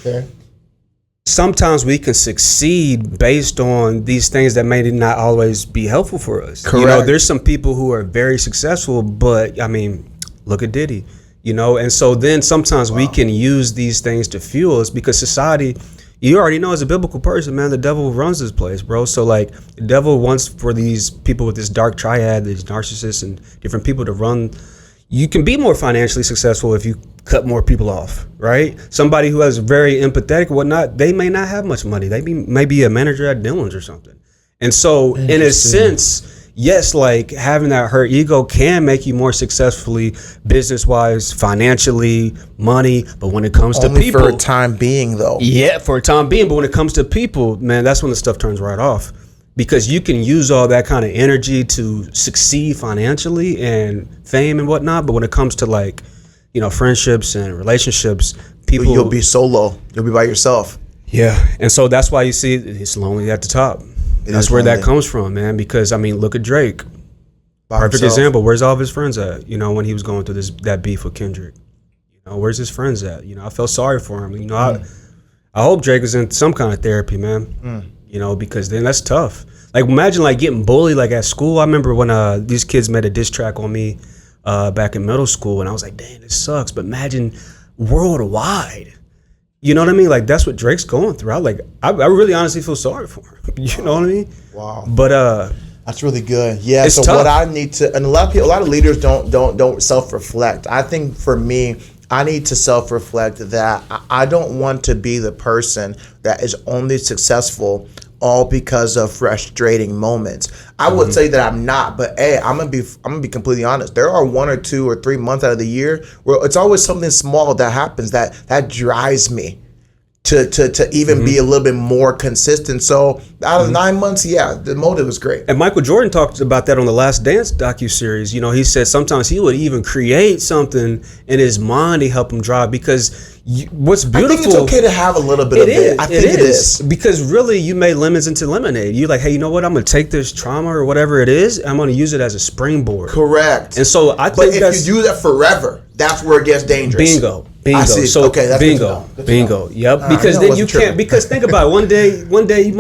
S5: sometimes we can succeed based on these things that may not always be helpful for us.
S1: Correct.
S5: You know, there's some people who are very successful, but I mean, look at Diddy, you know, and so then sometimes we can use these things to fuel us, because society, you already know, as a biblical person, man, the devil runs this place, bro. So like, the devil wants for these people with this dark triad, these narcissists and different people, to run you can be more financially successful if you cut more people off, right? Somebody who is very empathetic or whatnot, they may not have much money. They may be a manager at Dillon's or something. And so in a sense, yes, like having that hurt ego can make you more successfully business-wise, financially, money. But when it comes to people,
S1: for a time being, though.
S5: Yeah, for a time being. But when it comes to people, man, that's when the stuff turns right off. Because you can use all that kind of energy to succeed financially and fame and whatnot. But when it comes to like, you know, friendships and relationships, people,
S1: you'll be solo. You'll be by yourself.
S5: Yeah. And so that's why you see it's lonely at the top. That's where that comes from, man. Because I mean, look at Drake. Perfect example. Where's all of his friends at? You know, when he was going through that beef with Kendrick. You know, where's his friends at? You know, I felt sorry for him. You know, I hope Drake is in some kind of therapy, man. You know, because then that's tough. Like imagine like getting bullied like at school. I remember when these kids made a diss track on me back in middle school, and I was like, dang, this sucks. But imagine worldwide. You know what I mean? Like that's what Drake's going through. I really honestly feel sorry for him. You know what I mean?
S1: Wow.
S5: But
S1: that's really good. Yeah.
S5: It's
S1: so
S5: tough.
S1: what I need to, and a lot of leaders don't self-reflect. I think for me, I need to self-reflect that I don't want to be the person that is only successful all because of frustrating moments. I would say that I'm not, but hey, I'm gonna be completely honest. There are 1 or 2 or 3 months out of the year where it's always something small that happens that drives me to even be a little bit more consistent. So out of 9 months, yeah, the motive was great.
S5: And Michael Jordan talked about that on the Last Dance docuseries. You know, he said sometimes he would even create something in his mind to help him drive because what's beautiful.
S1: I think it's okay to have a little bit of it. I think it is.
S5: Because really you made lemons into lemonade. You're like, hey, you know what? I'm going to take this trauma or whatever it is. I'm going to use it as a springboard.
S1: Correct.
S5: And so I think
S1: but if you do that forever, that's where it gets dangerous.
S5: Bingo.
S1: I see.
S5: So
S1: okay, that's
S5: bingo. Yep. Because then you can't. Because think about it. One day you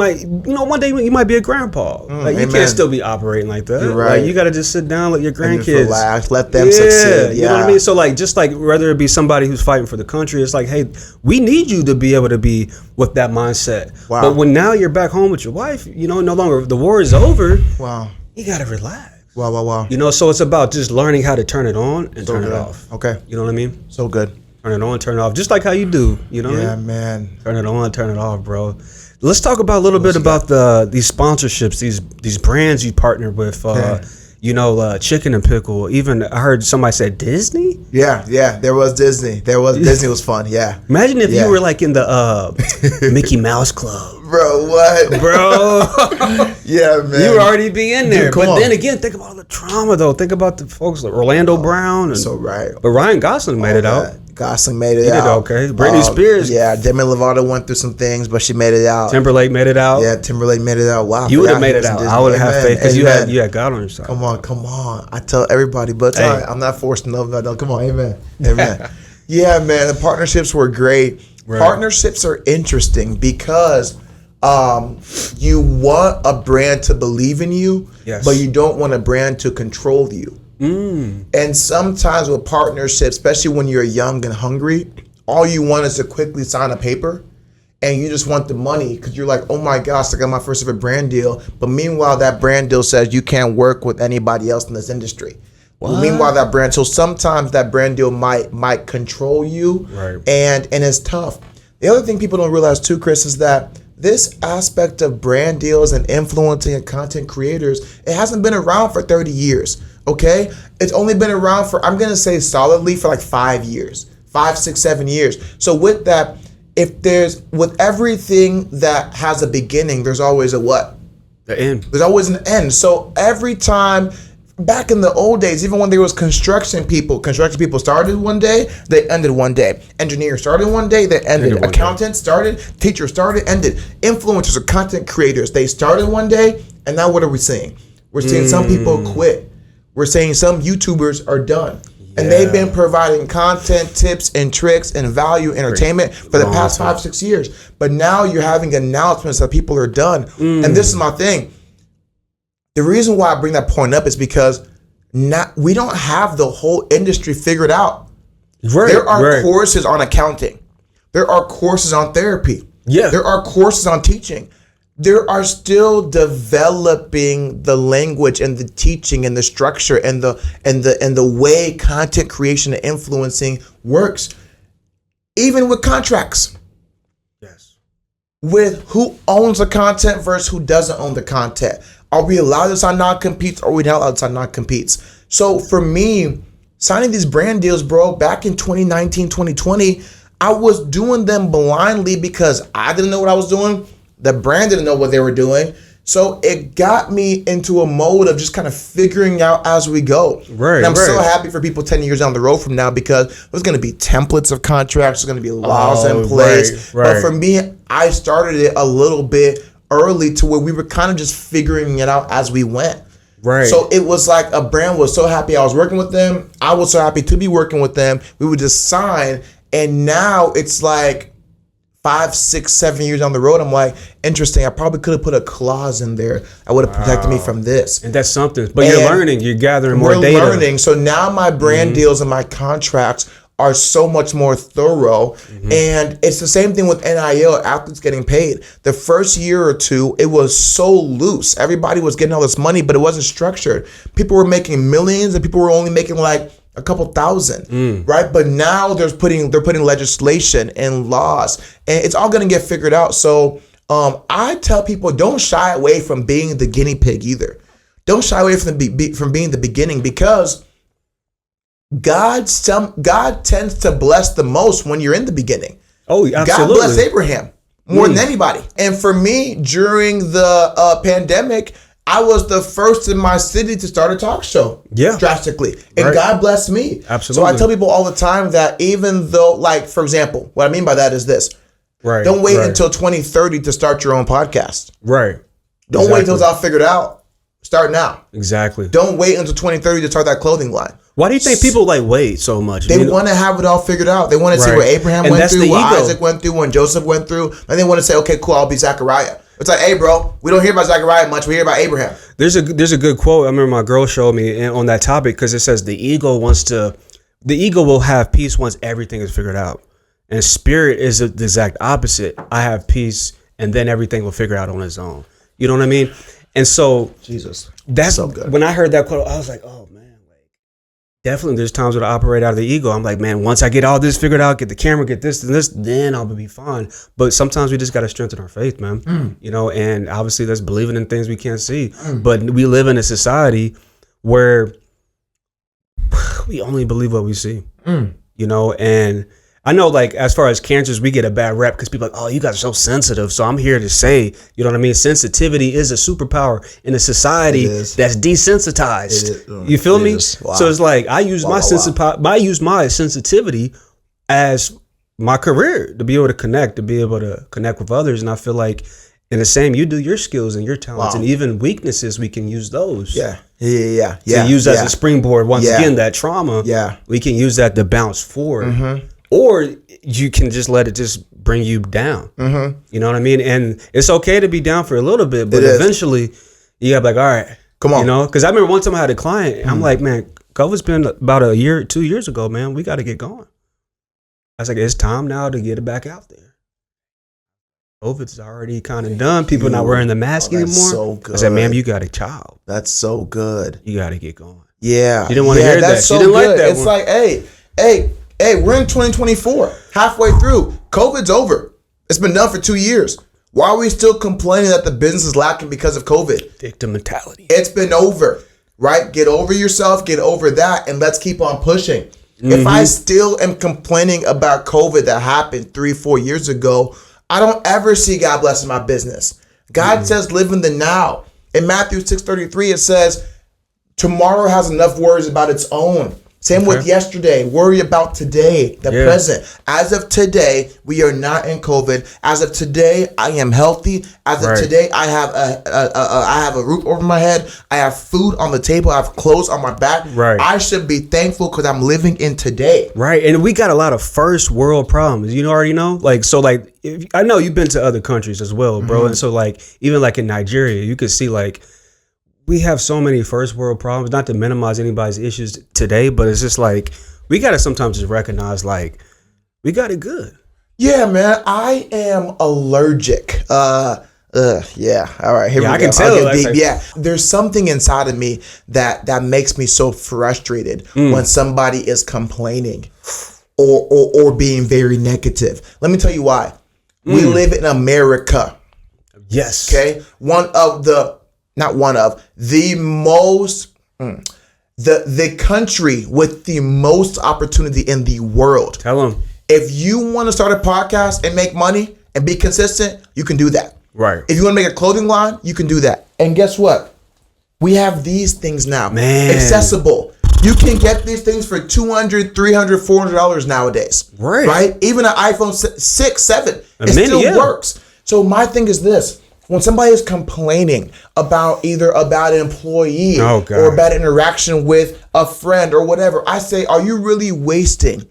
S5: might be a grandpa. Like you can't still be operating like that.
S1: You're right.
S5: Like you got to just sit down, let your grandkids
S1: relax, let them succeed. Yeah.
S5: You know what I mean. So like, just like whether it be somebody who's fighting for the country, it's like, hey, we need you to be able to be with that mindset.
S1: Wow.
S5: But when now you're back home with your wife, you know, no longer the war is over.
S1: Wow.
S5: You got to relax.
S1: Wow.
S5: You know, so it's about just learning how to turn it on and turn it off.
S1: Okay.
S5: You know what I mean?
S1: So good.
S5: Turn it on, turn it off, just like how you do. You know?
S1: Yeah, man.
S5: Turn it on, turn it off, bro. Let's talk about a little bit about these sponsorships, these brands you partner with. You know, Chicken and Pickle. Even I heard somebody said Disney.
S1: Yeah. There was Disney. Disney was fun. Yeah.
S5: Imagine if you were like in the Mickey Mouse Club.
S1: Bro, what?
S5: Bro.
S1: Yeah, man.
S5: You would already be in there.
S1: Dude,
S5: then again, think about all the trauma, though. Think about the folks like Orlando Brown. And,
S1: so right.
S5: But Ryan Gosling made it out.
S1: Gosling made it
S5: He
S1: out.
S5: did okay. Britney Spears.
S1: Yeah, Demi Lovato went through some things, but she made it out.
S5: Timberlake made it out.
S1: Yeah, Timberlake made it out. Wow.
S5: You would have made it out. I would have had faith because you had God on your side.
S1: Come on. I tell everybody, but it's all right. I'm not forcing love. No, come on. Amen. Yeah, man. The partnerships were great. Right. Partnerships are interesting because you want a brand to believe in you, but you don't want a brand to control you. And sometimes with partnerships, especially when you're young and hungry, all you want is to quickly sign a paper and you just want the money because you're like, oh my gosh, I got my first ever brand deal. But meanwhile, that brand deal says you can't work with anybody else in this industry. What? Meanwhile, so sometimes that brand deal might control you,
S5: right? And
S1: it's tough. The other thing people don't realize too, Chris, is that this aspect of brand deals and influencing and content creators, it hasn't been around for 30 years. Okay, it's only been around for, I'm gonna say solidly for like 5 years, 5, 6, 7 years. So with that, with everything that has a beginning, there's always a what?
S5: The end.
S1: There's always an end. So every time, back in the old days, even when there was construction people started one day, they ended one day. Engineers started one day, they ended. Accountants started, teachers started, ended. Influencers or content creators, they started one day, and now what are we seeing? We're seeing some people quit. We're saying some YouTubers are done. And they've been providing content, tips, and tricks, and value entertainment for the past 5, 6 years. But now you're having announcements that people are done. And this is my thing. The reason why I bring that point up is because we don't have the whole industry figured out.
S5: Right,
S1: there are courses on accounting. There are courses on therapy.
S5: Yeah.
S1: There are courses on teaching. there are still developing the language and the teaching and the structure and the way content creation and influencing works, even with contracts.
S5: Yes.
S1: With who owns the content versus who doesn't own the content. Are we allowed to sign non-competes or are we not allowed to sign non-competes? So for me, signing these brand deals, bro, back in 2019, 2020, I was doing them blindly because I didn't know what I was doing. The brand didn't know what they were doing. So it got me into a mode of just kind of figuring out as we go.
S5: Right.
S1: And I'm so happy for people 10 years down the road from now because there's going to be templates of contracts. There's going to be laws in place.
S5: Right.
S1: But for me, I started it a little bit early to where we were kind of just figuring it out as we went.
S5: Right.
S1: So it was like a brand was so happy I was working with them. I was so happy to be working with them. We would just sign. And now it's like 5, 6, 7 years down the road, I'm like, interesting. I probably could have put a clause in there that would have protected me from this.
S5: And that's something. But you're learning. You're gathering more data.
S1: We're learning. So now my brand deals and my contracts are so much more thorough. And it's the same thing with NIL, athletes getting paid. The first year or two, it was so loose. Everybody was getting all this money, but it wasn't structured. People were making millions and people were only making like a couple thousand, right? But now they're putting legislation and laws, and it's all going to get figured out. So I tell people, don't shy away from being the guinea pig either. Don't shy away from being the beginning, because God tends to bless the most when you're in the beginning.
S5: Oh, absolutely.
S1: God blessed Abraham more than anybody. And for me, during the pandemic, I was the first in my city to start a talk show.
S5: Yeah.
S1: Drastically. And God blessed me.
S5: Absolutely.
S1: So I tell people all the time that even though, like, for example, what I mean by that is this.
S5: Right.
S1: Don't wait until 2030 to start your own podcast.
S5: Right.
S1: Don't wait until it's all figured out. Start now.
S5: Exactly.
S1: Don't wait until 2030 to start that clothing line.
S5: Why do you think people like wait so much?
S1: They want to have it all figured out. They want to see what Abraham went through, what Isaac went through, what Joseph went through. And they want to say, okay, cool, I'll be Zechariah. It's like, hey, bro, we don't hear about Zechariah much. We hear about Abraham.
S5: There's a good quote. I remember my girl showed me on that topic, because it says the ego will have peace once everything is figured out. And spirit is the exact opposite. I have peace and then everything will figure out on its own. You know what I mean? And so
S1: Jesus,
S5: that's
S1: so good.
S5: When I heard that quote, I was like, oh man, like definitely there's times when I operate out of the ego. I'm like, man, once I get all this figured out, get the camera, get this and this, then I'll be fine. But sometimes we just got to strengthen our faith, man. You know, and obviously that's believing in things we can't see. But we live in a society where we only believe what we see, you know, and I know, like, as far as cancers, we get a bad rep because people are like, oh, you guys are so sensitive. So I'm here to say, you know what I mean? Sensitivity is a superpower in a society that's desensitized. You feel me? Wow. So it's like I use my sensitivity as my career to be able to connect with others. And I feel like in the same, you do your skills and your talents and even weaknesses, we can use those. To use as a springboard. Once again, that trauma, we can use that to bounce forward. Or you can just let it just bring you down. You know what I mean? And it's okay to be down for a little bit, but eventually you gotta be like, all right, come on. You know, because I remember one time I had a client, and I'm like, man, COVID's been about 2 years ago, man. We got to get going. I was like, it's time now to get it back out there. COVID's already kind of done. People not wearing the mask anymore.
S1: So good.
S5: I said, ma'am, you got a child.
S1: That's so good.
S5: You got to get going.
S1: Yeah.
S5: You didn't want to hear that.
S1: So
S5: you didn't
S1: good.
S5: like that
S1: it's
S5: one.
S1: Like, hey, we're in 2024, halfway through. COVID's over. It's been done for 2 years. Why are we still complaining that the business is lacking because of COVID?
S5: Victim mentality.
S1: It's been over, right? Get over yourself, get over that, and let's keep on pushing. If I still am complaining about COVID that happened 3-4 years ago, I don't ever see God blessing my business. God says live in the now. In Matthew 6:33, it says, tomorrow has enough worries about its own. Same with yesterday. Worry about today, the present. As of today, we are not in COVID. As of today, I am healthy. As of today, I have a roof over my head. I have food on the table. I have clothes on my back. I should be thankful because I'm living in today.
S5: And we got a lot of first world problems. You already know? Like, so like, I know you've been to other countries as well, bro. And so like, even like in Nigeria, you could see like, we have so many first world problems, not to minimize anybody's issues today, but it's just like, we got to sometimes just recognize like, we got it good.
S1: Yeah, man. I am allergic. Yeah. All right. Here we go.
S5: I can tell.
S1: I'll get deep. Yeah. There's something inside of me that makes me so frustrated when somebody is complaining or being very negative. Let me tell you why. We live in America.
S5: Yes.
S1: Okay. The country with the most opportunity in the world.
S5: Tell them.
S1: If you want to start a podcast and make money and be consistent, you can do that.
S5: Right.
S1: If you want to make a clothing line, you can do that. And guess what? We have these things now.
S5: Man.
S1: Accessible. You can get these things for $200, $300, $400 nowadays.
S5: Right.
S1: Even an iPhone 6, 7. It still works. So my thing is this. When somebody is complaining about either about an employee or about interaction with a friend or whatever, I say, are you really wasting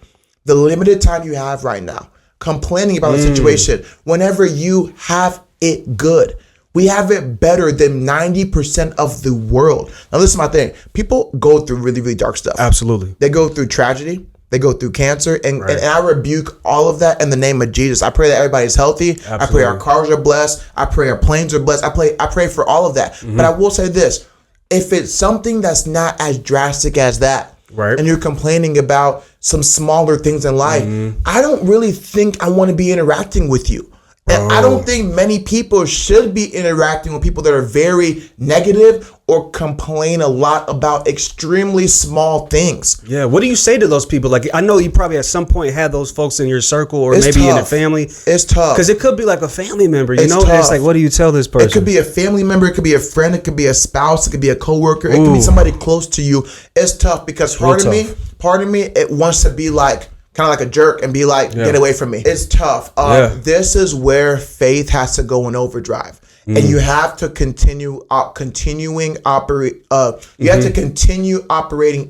S1: the limited time you have right now complaining about a situation whenever you have it good? We have it better than 90% of the world. Now, this is my thing. People go through really, really dark stuff.
S5: Absolutely.
S1: They go through tragedy. They go through cancer. And I rebuke all of that in the name of Jesus. I pray that everybody's healthy. Absolutely. I pray our cars are blessed. I pray our planes are blessed. I pray for all of that. But I will say this. If it's something that's not as drastic as that, and you're complaining about some smaller things in life, I don't really think I want to be interacting with you. And I don't think many people should be interacting with people that are very negative or complain a lot about extremely small things.
S5: Yeah. What do you say to those people? Like, I know you probably at some point had those folks in your circle or maybe in a family.
S1: It's tough.
S5: Because it could be like a family member, you know? It's like, what do you tell this person?
S1: It could be a family member. It could be a friend. It could be a spouse. It could be a coworker. It could be somebody close to you. It's tough because part of me, it wants to be like, kind of like a jerk and be like, get away from me. It's tough. This is where faith has to go in overdrive. And you have to continue operating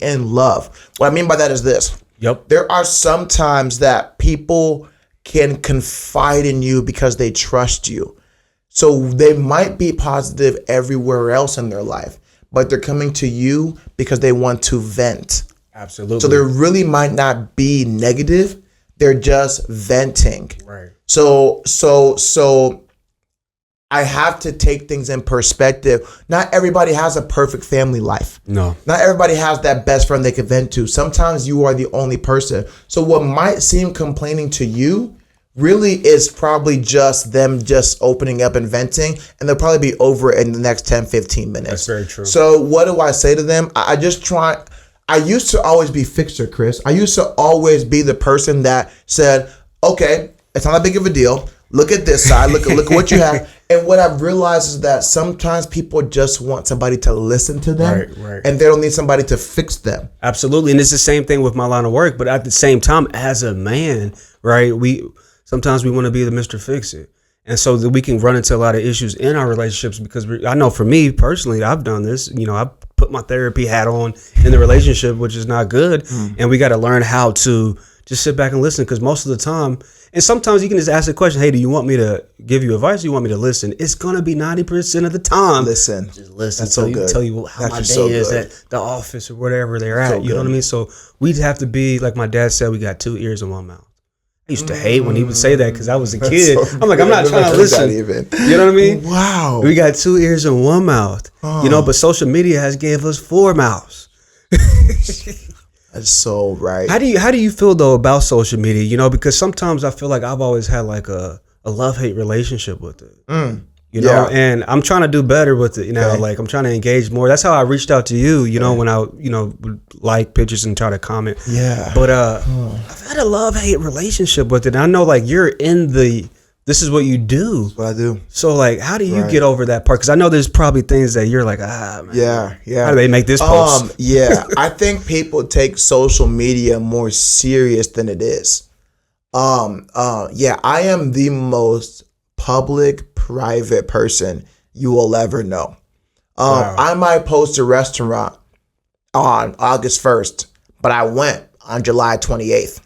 S1: in love. What I mean by that is this. There are some times that people can confide in you because they trust you. So they might be positive everywhere else in their life, but they're coming to you because they want to vent.
S5: Absolutely.
S1: So there really might not be negative. They're just venting.
S5: Right.
S1: So I have to take things in perspective. Not everybody has a perfect family life.
S5: No.
S1: Not everybody has that best friend they can vent to. Sometimes you are the only person. So what might seem complaining to you really is probably just them just opening up and venting, and they'll probably be over it in the next 10, 15 minutes.
S5: That's very true.
S1: So what do I say to them? I used to always be fixer, Chris. I used to always be the person that said, okay, it's not that big of a deal. Look at this side. Look at what you have. And what I've realized is that sometimes people just want somebody to listen to them, and they don't need somebody to fix them.
S5: Absolutely. And it's the same thing with my line of work. But at the same time, as a man, right, sometimes we want to be the Mr. Fix-It. And so that we can run into a lot of issues in our relationships because I know for me personally, I've done this. You know, I've put my therapy hat on in the relationship, which is not good. And we got to learn how to just sit back and listen, because most of the time, and sometimes you can just ask the question, hey, do you want me to give you advice? Or do you want me to listen? It's going to be 90% of the time.
S1: Listen.
S5: Just listen.
S1: That's so good.
S5: Tell you how my day
S1: so
S5: is
S1: good.
S5: at the office or wherever they're at. You know what I mean? So we'd have to be, like my dad said, we got 2 ears and 1 mouth. I used to hate when he would say that because I was a kid.
S1: So
S5: I'm like, I'm not trying to listen. You know what I mean?
S1: Wow.
S5: We got 2 ears and 1 mouth. You know, but social media has gave us 4 mouths.
S1: That's so right.
S5: How do you feel though about social media? You know, because sometimes I feel like I've always had like a love-hate relationship with it. You know, and I'm trying to do better with it. You know, like I'm trying to engage more. That's how I reached out to you. You know, when I would like pictures and try to comment.
S1: Yeah.
S5: But I've had a love-hate relationship with it. And I know like you're in this is what you do.
S1: That's what I do.
S5: So like, how do you get over that part? Because I know there's probably things that you're like, man.
S1: Yeah.
S5: How do they make this post?
S1: I think people take social media more serious than it is. I am the most public, private person you will ever know. I might post a restaurant on August 1st, but I went on July 28th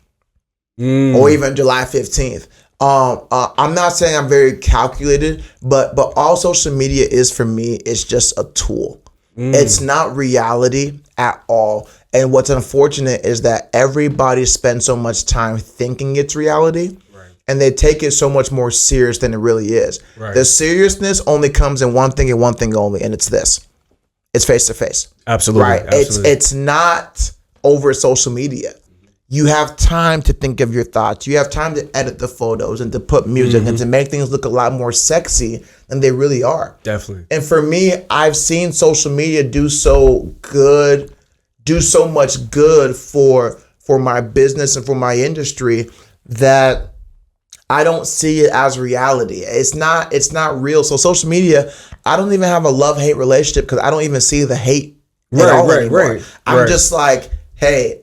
S1: or even July 15th. I'm not saying I'm very calculated, but all social media is for me is just a tool. It's not reality at all. And what's unfortunate is that everybody spends so much time thinking it's reality. and they take it so much more serious than it really is.
S5: Right.
S1: The seriousness only comes in one thing and one thing only, and it's this. It's face to face.
S5: Absolutely.
S1: Right.
S5: Absolutely.
S1: It's not over social media. You have time to think of your thoughts. You have time to edit the photos and to put music and to make things look a lot more sexy than they really are.
S5: Definitely.
S1: And for me, I've seen social media do so much good for my business and for my industry that I don't see it as reality. It's not real. So social media, I don't even have a love-hate relationship because I don't even see the hate at all anymore. I'm just like, hey.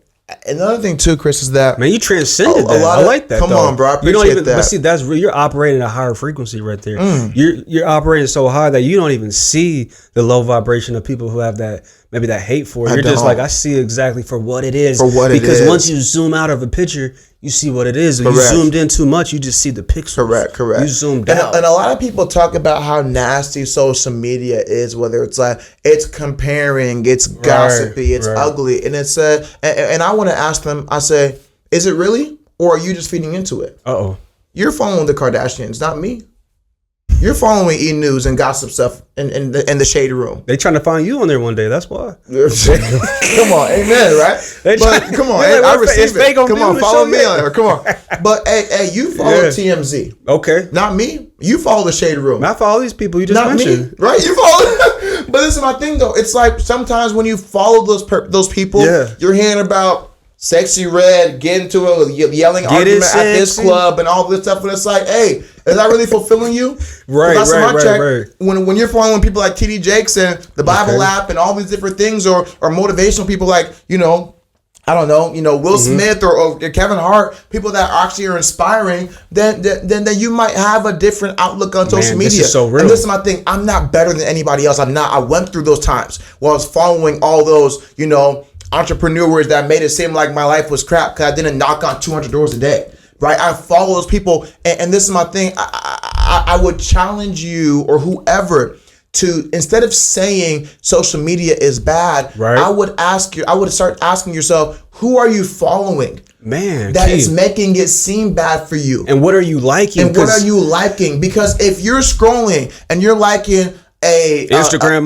S1: Another thing too, Chris, is that
S5: man, you transcended that. I like that.
S1: Come
S5: though.
S1: on, bro. I appreciate that.
S5: But see, that's real. You're operating at a higher frequency right there. You're operating so high that you don't even see the low vibration of people who have that maybe that hate for it. You're just like, I see it exactly for what it is. Because once you zoom out of a picture, you see what it is. If you zoomed in too much, you just see the pixels. Correct. You zoomed out.
S1: And a lot of people talk about how nasty social media is, whether it's like it's comparing, it's gossipy, it's ugly. And it's and I want to ask them, I say, is it really? Or are you just feeding into it? You're following the Kardashians, not me. You're following E! News and gossip stuff in the shade room.
S5: They trying to find you on there one day. That's why.
S1: Come on, amen, right? But come on, I receive it. Come on, follow me on there. Come on. But hey, you follow TMZ.
S5: Okay.
S1: Not me. You follow the shade room.
S5: I follow these people you just
S1: not
S5: mentioned.
S1: Me, right? You follow. But this is my thing though. It's like sometimes when you follow those people, you're hearing about Sexy Red, get into it, yelling argument at this club and all this stuff. And it's like, hey, is that really fulfilling you? Right. When you're following people like TD Jakes and the Bible app and all these different things, or motivational people like, I don't know, Will Smith or Kevin Hart, people that actually are inspiring, then you might have a different outlook on social media.
S5: This is so real.
S1: And this is my thing. I'm not better than anybody else. I went through those times where I was following all those, entrepreneurs that made it seem like my life was crap because I didn't knock on 200 doors a day, right? I follow those people, and this is my thing. I would challenge you or whoever to, instead of saying social media is bad, I would start asking yourself, who are you following?
S5: Man,
S1: that is making it seem bad for you.
S5: And what are you liking?
S1: Because if you're scrolling and you're liking an Instagram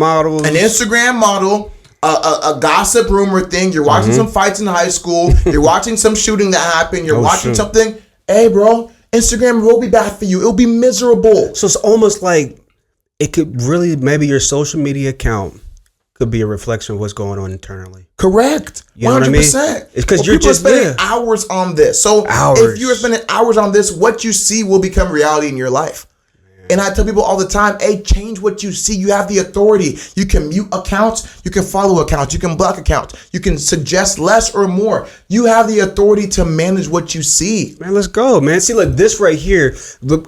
S1: model, a gossip rumor thing, you're watching some fights in high school, you're watching some shooting that happened, you're watching something, hey bro, Instagram will be bad for you. It'll be miserable.
S5: So it's almost like it could really, maybe your social media account could be a reflection of what's going on internally.
S1: Correct. 100%.
S5: You know what I mean? It's because you're just
S1: spending hours on this. So if you're spending hours on this, what you see will become reality in your life. And I tell people all the time, hey, change what you see. You have the authority. You can mute accounts. You can follow accounts. You can block accounts. You can suggest less or more. You have the authority to manage what you see.
S5: Man, let's go, man. See, like this right here,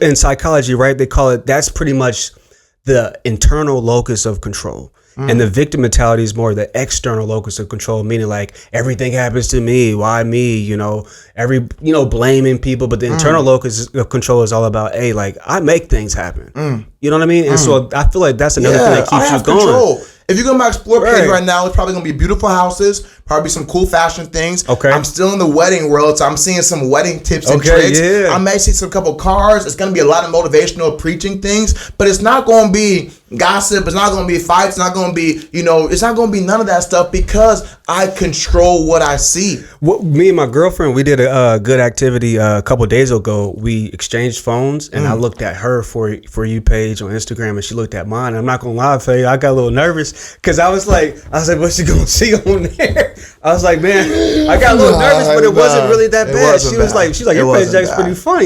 S5: in psychology, right? They call it, that's pretty much the internal locus of control. And the victim mentality is more the external locus of control, meaning like everything happens to me. Why me? Blaming people. But the internal locus of control is all about, hey, like I make things happen. You know what I mean? And so I feel like that's another thing that keeps you going.
S1: Control. If you go to my Explore page right now, it's probably going to be beautiful houses, probably some cool fashion things.
S5: Okay.
S1: I'm still in the wedding world, so I'm seeing some wedding tips and tricks. Yeah. I may see some couple cars. It's going to be a lot of motivational preaching things, but it's not going to be gossip. It's not going to be fights. It's not going to be, it's not going to be none of that stuff because I control what I see.
S5: Me and my girlfriend, we did a good activity a couple of days ago. We exchanged phones, and I looked at her for you page on Instagram, and she looked at mine. I'm not going to lie, Faye, I got a little nervous. Because I was like, what's she gonna see on there? I was like, man, I got a little nervous, but it wasn't really that bad. She's like, your page is pretty funny.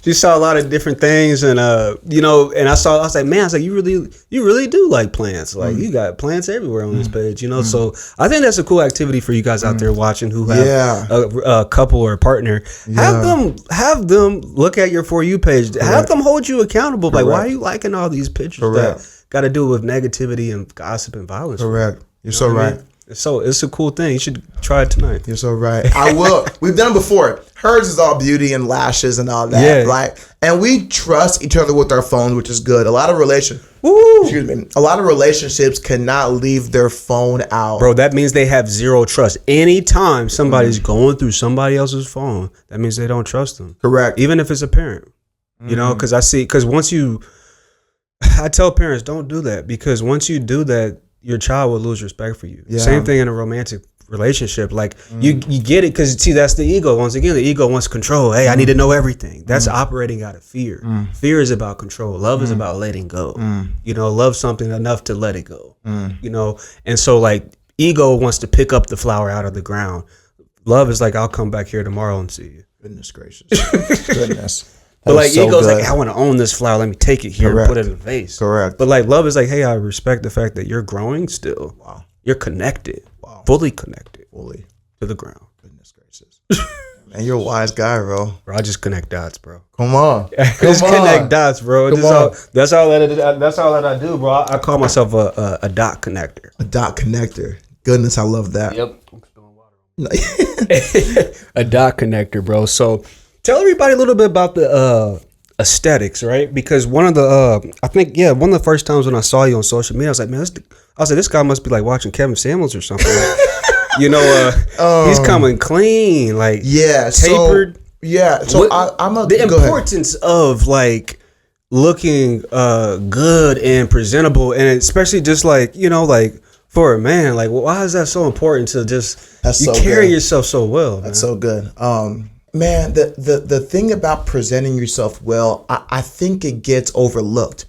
S5: She saw a lot of different things, and and I was like, man, you really do like plants. Like you got plants everywhere on this page, So I think that's a cool activity for you guys out there watching who have a couple or a partner. Have them look at your For You page. Correct. Have them hold you accountable. Correct. Like, why are you liking all these pictures? Correct. That got to do with negativity and gossip and violence.
S1: Correct. You're so right.
S5: It's a cool thing. You should try it tonight.
S1: You're so right. I will. We've done it before. Hers is all beauty and lashes and all that.
S5: Yeah.
S1: Like, and we trust each other with our phones, which is good. A lot of relationships cannot leave their phone out.
S5: Bro, that means they have zero trust. Anytime somebody's going through somebody else's phone, that means they don't trust them.
S1: Correct.
S5: Even if it's a parent. You know, because I tell parents, don't do that, because once you do that, your child will lose respect for you. Yeah. Same thing in a romantic relationship. Like you get it, because see, that's the ego. Once again, the ego wants control. Hey, I need to know everything. That's operating out of fear. Fear is about control. Love is about letting go. You know, love something enough to let it go. You know, and so like ego wants to pick up the flower out of the ground. Love is like, I'll come back here tomorrow and see you.
S1: Goodness gracious. Goodness.
S5: But like so ego's good. Like, I want to own this flower. Let me take it here and put it in a vase.
S1: Correct.
S5: But like love is like, hey, I respect the fact that you're growing still. Wow. You're connected. Wow. Fully connected. Fully to the ground.
S1: Goodness gracious. Man, you're a wise guy, bro.
S5: Bro, I just connect dots, bro.
S1: Come on.
S5: Just connect dots, bro. That's all that I do, bro. I call myself a dot connector.
S1: A dot connector. Goodness, I love that.
S5: Yep. I'm spilling water. A dot connector, bro. So tell everybody a little bit about the aesthetics, right? Because one of the first times when I saw you on social media, I was like, man, this guy must be like watching Kevin Samuels or something. Like, you know, he's coming clean, like tapered.
S1: So
S5: the importance of like looking good and presentable, and especially just like, you know, like for a man, like why is that so important to just carry yourself so well?
S1: That's so good. Man, the thing about presenting yourself well, I think it gets overlooked.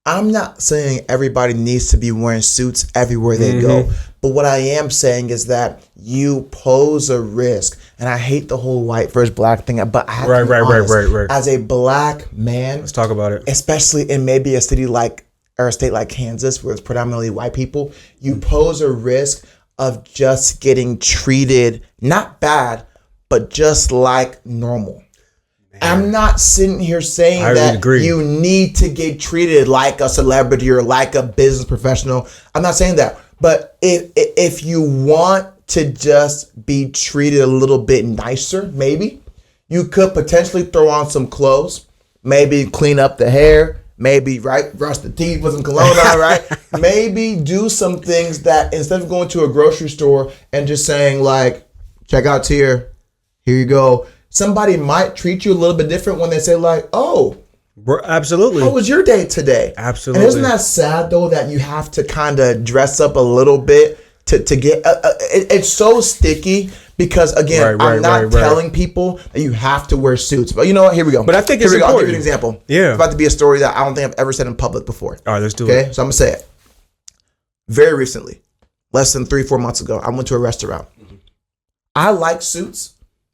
S1: I'm not saying everybody needs to be wearing suits everywhere they go, but what I am saying is that you pose a risk, and I hate the whole white versus black thing, but I have to be honest, as a black man,
S5: let's talk about it,
S1: especially in maybe a city like, or a state like Kansas, where it's predominantly white people, you pose a risk of just getting treated, not bad, but just like normal. Man. I'm not sitting here saying that you need to get treated like a celebrity or like a business professional. I'm not saying that. But if you want to just be treated a little bit nicer, maybe you could potentially throw on some clothes, maybe clean up the hair, maybe, brush the teeth with some cologne on, right? Maybe do some things that instead of going to a grocery store and just saying like, check out here you go. Somebody might treat you a little bit different when they say like, oh,
S5: absolutely.
S1: How was your day today?
S5: Absolutely.
S1: And isn't that sad though that you have to kind of dress up a little bit to get, it's so sticky because again, I'm not telling people that you have to wear suits, but you know what? Here we go.
S5: But I think it's important.
S1: I'll give you an example.
S5: Yeah.
S1: It's about to be a story that I don't think I've ever said in public before.
S5: All right, let's do it.
S1: Okay, so I'm gonna say it. Very recently, less than 3-4 months ago, I went to a restaurant. I like suits.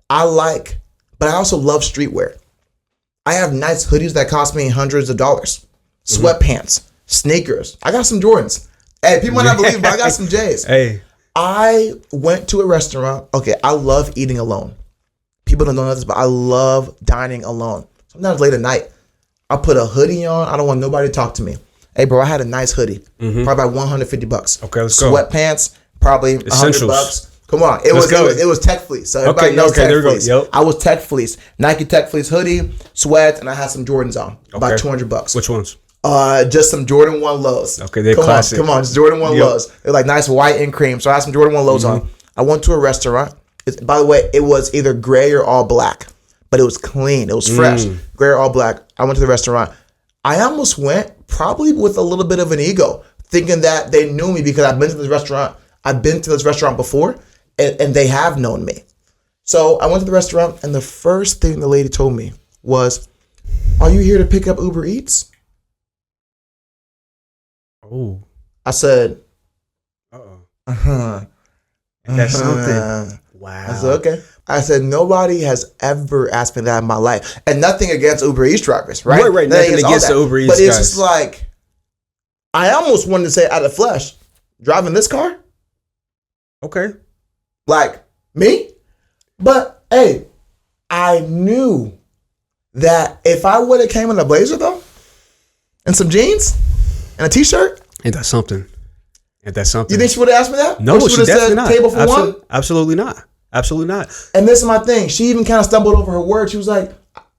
S1: But I also love streetwear. I have nice hoodies that cost me hundreds of dollars. Sweatpants, sneakers. I got some Jordans. Hey, people might not believe, but I got some J's.
S5: Hey.
S1: I went to a restaurant. Okay, I love eating alone. People don't know this, but I love dining alone. Sometimes late at night, I put a hoodie on. I don't want nobody to talk to me. Hey, bro, I had a nice hoodie. Probably about $150.
S5: Okay, let's go.
S1: Sweatpants, probably $100. Come on, it was Tech Fleece. So everybody knows Tech Fleece. Yep. I was Tech Fleece, Nike Tech Fleece hoodie, sweats, and I had some Jordans on. About $200.
S5: Which ones?
S1: Just some Jordan 1 lows.
S5: Okay, they're classic.
S1: Come on, just Jordan 1 lows. They're like nice white and cream. So I had some Jordan 1 lows on. I went to a restaurant. By the way, it was either gray or all black, but it was clean. It was fresh. Gray or all black. I went to the restaurant. I almost went probably with a little bit of an ego, thinking that they knew me because I've been to this restaurant. I've been to this restaurant before. And they have known me. So I went to the restaurant, and the first thing the lady told me was, "Are you here to pick up Uber Eats?"
S5: Oh.
S1: I said,
S5: That's something. Wow.
S1: I said, okay. I said, nobody has ever asked me that in my life. And nothing against Uber Eats drivers, right?
S5: Right. Nothing against the Uber Eats guys.
S1: But it's just like, I almost wanted to say out of flesh, driving this car?
S5: Okay.
S1: Like, me? But, hey, I knew that if I would have came in a blazer, though, and some jeans, and a t-shirt.
S5: Ain't that something? And that's something.
S1: You think she would have asked me that?
S5: No,
S1: Or
S5: she
S1: would have
S5: definitely
S1: said
S5: not.
S1: table for one?
S5: Absolutely not. Absolutely not.
S1: And this is my thing. She even kind of stumbled over her words. She was like,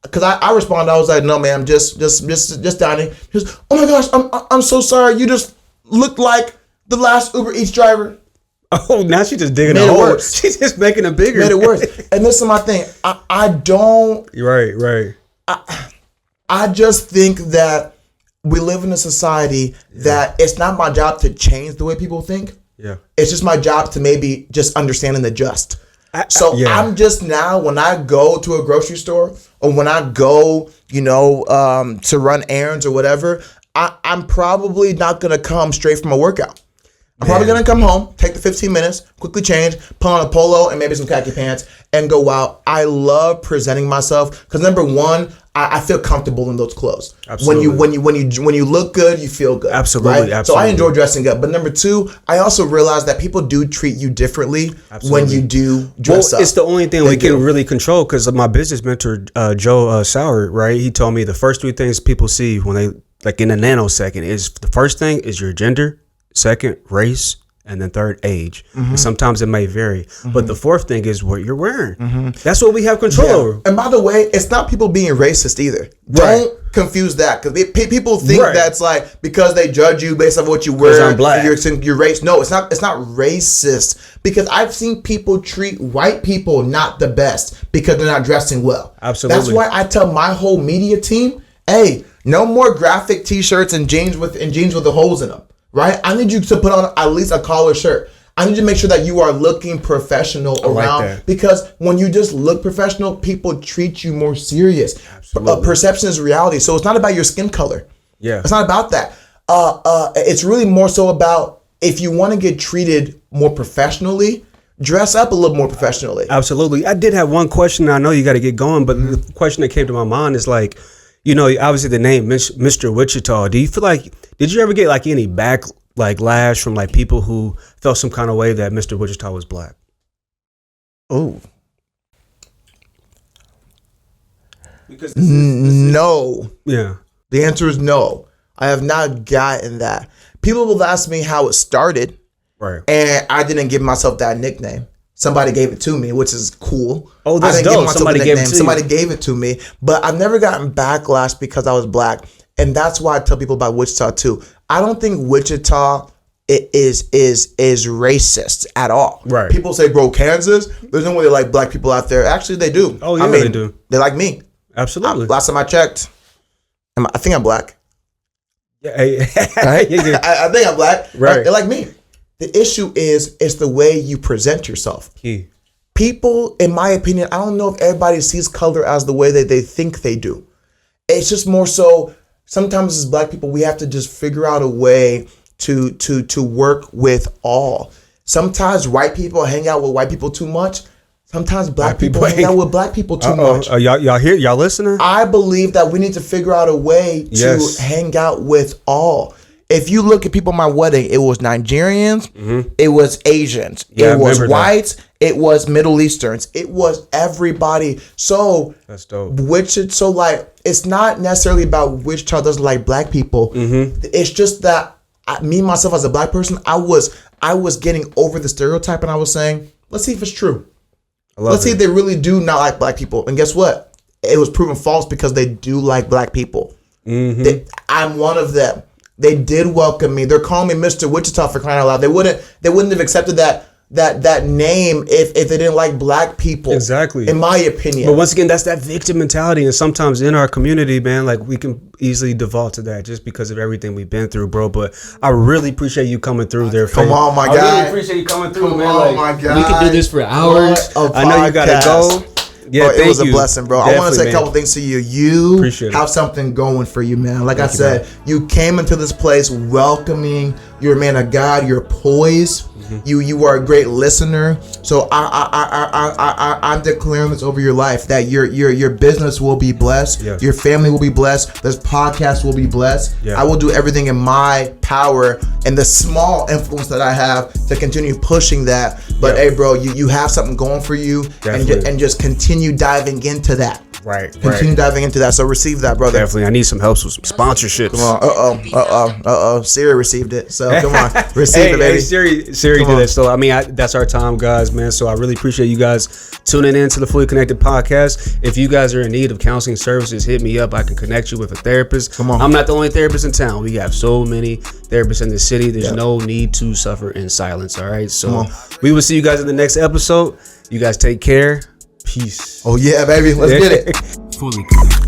S1: because I responded, I was like, no, ma'am, just dining. She goes, oh my gosh, I'm so sorry. You just looked like the last Uber Eats driver.
S5: Oh, now she's just digging
S1: Made
S5: a
S1: it
S5: hole.
S1: worse.
S5: She's just making it bigger.
S1: Made it worse. And this is my thing. I don't.
S5: Right.
S1: I just think that we live in a society that it's not my job to change the way people think.
S5: Yeah.
S1: It's just my job to maybe just understand and adjust. I'm just now, when I go to a grocery store or when I go, to run errands or whatever, I'm probably not going to come straight from a workout. I'm probably going to come home, take the 15 minutes, quickly change, put on a polo and maybe some khaki pants and go out. I love presenting myself because number one, I feel comfortable in those clothes.
S5: Absolutely.
S1: When you look good, you feel good.
S5: Absolutely.
S1: Right? So I enjoy dressing up. But number two, I also realize that people do treat you differently when you do dress up.
S5: It's the only thing we can really control because my business mentor, Joe Sauer, right? He told me the first three things people see when they, like in a nanosecond, is the first thing is your gender, second, race, and then third, age. And sometimes it may vary. But the fourth thing is what you're wearing. That's what we have control over.
S1: And by the way, it's not people being racist either. Don't confuse that because people think that's like because they judge you based on what you wear,
S5: I'm black.
S1: your race. No, it's not. It's not racist because I've seen people treat white people not the best because they're not dressing well.
S5: Absolutely.
S1: That's why I tell my whole media team, hey, no more graphic T-shirts and jeans with the holes in them. Right? I need you to put on at least a collar shirt. I need you to make sure that you are looking professional around because when you just look professional, people treat you more serious. Perception is reality. So it's not about your skin color.
S5: Yeah.
S1: It's not about that. It's really more so about if you want to get treated more professionally, dress up a little more professionally.
S5: Absolutely. I did have one question. I know you got to get going, but the question that came to my mind is like, obviously the name Mr. Wichita. Do you feel like, did you ever get like any backlash from like people who felt some kind of way that Mr. Wichita was black?
S1: Oh. Because no.
S5: Yeah.
S1: The answer is no. I have not gotten that. People will ask me how it started.
S5: Right.
S1: And I didn't give myself that nickname. Somebody gave it to me, which is cool.
S5: Oh, that's dope. Somebody gave it to you.
S1: Somebody gave it to me. But I've never gotten backlash because I was black. And that's why I tell people about Wichita too. I don't think Wichita is racist at all.
S5: Right.
S1: People say, bro, Kansas, there's no way they like black people out there. Actually, they do.
S5: Oh, yeah, they do.
S1: They like me.
S5: Absolutely.
S1: Last time I checked, I think I'm black.
S5: Yeah.
S1: Right? I think I'm black.
S5: Right.
S1: They like me. The issue is it's the way you present yourself.
S5: Key.
S1: People, in my opinion, I don't know if everybody sees color as the way that they think they do. It's just more so sometimes as black people, we have to just figure out a way to work with all. Sometimes white people hang out with white people too much. Sometimes black people hang out with black people too much.
S5: Y'all hear? Y'all listening?
S1: I believe that we need to figure out a way to hang out with all. If you look at people at my wedding, it was Nigerians, it was Asians, it was whites, it was Middle Easterns, it was everybody. So
S5: that's dope.
S1: So like, it's not necessarily about which child doesn't like black people. It's just that me myself as a black person, I was getting over the stereotype, and I was saying, let's see if it's true. Let's see if they really do not like black people. And guess what? It was proven false because they do like black people. I'm one of them. They did welcome me. They're calling me Mr. Wichita for crying out loud. They wouldn't have accepted that name if they didn't like black people.
S5: Exactly.
S1: In my opinion.
S5: But once again, that's that victim mentality. And sometimes in our community, man, like we can easily default to that just because of everything we've been through, bro. But I really appreciate you coming through there.
S1: Come on, my guy.
S5: I really appreciate you coming through, man.
S1: Come on, my guy.
S5: We could do this for hours. I know you gotta go. Yeah,
S1: bro, it was a blessing, bro.
S5: Definitely,
S1: I want to say a couple things to you. You
S5: appreciate
S1: have something going for you, man. Like I said, you came into this place welcoming. You're a man of God. You're poised. You are a great listener. So I'm declaring this over your life that your business will be blessed.
S5: Yes.
S1: Your family will be blessed. This podcast will be blessed.
S5: Yeah.
S1: I will do everything in my power and the small influence that I have to continue pushing that. But hey, bro, you have something going for you, and just continue diving into that.
S5: Right.
S1: Continue diving into that. So receive that, brother.
S5: Definitely. I need some help with some sponsorships.
S1: Come on. Siri received it. So come on. Receive it, baby.
S5: Hey, Siri did it. So, I mean, that's our time, guys, man. So I really appreciate you guys tuning in to the Fully Connected podcast. If you guys are in need of counseling services, hit me up. I can connect you with a therapist.
S1: Come on.
S5: I'm not the only therapist in town. We have so many therapists in the city. There's no need to suffer in silence. All right. So we will see you guys in the next episode. You guys take care. Peace.
S1: Oh, yeah, baby. Let's get it.
S5: Fully Connected.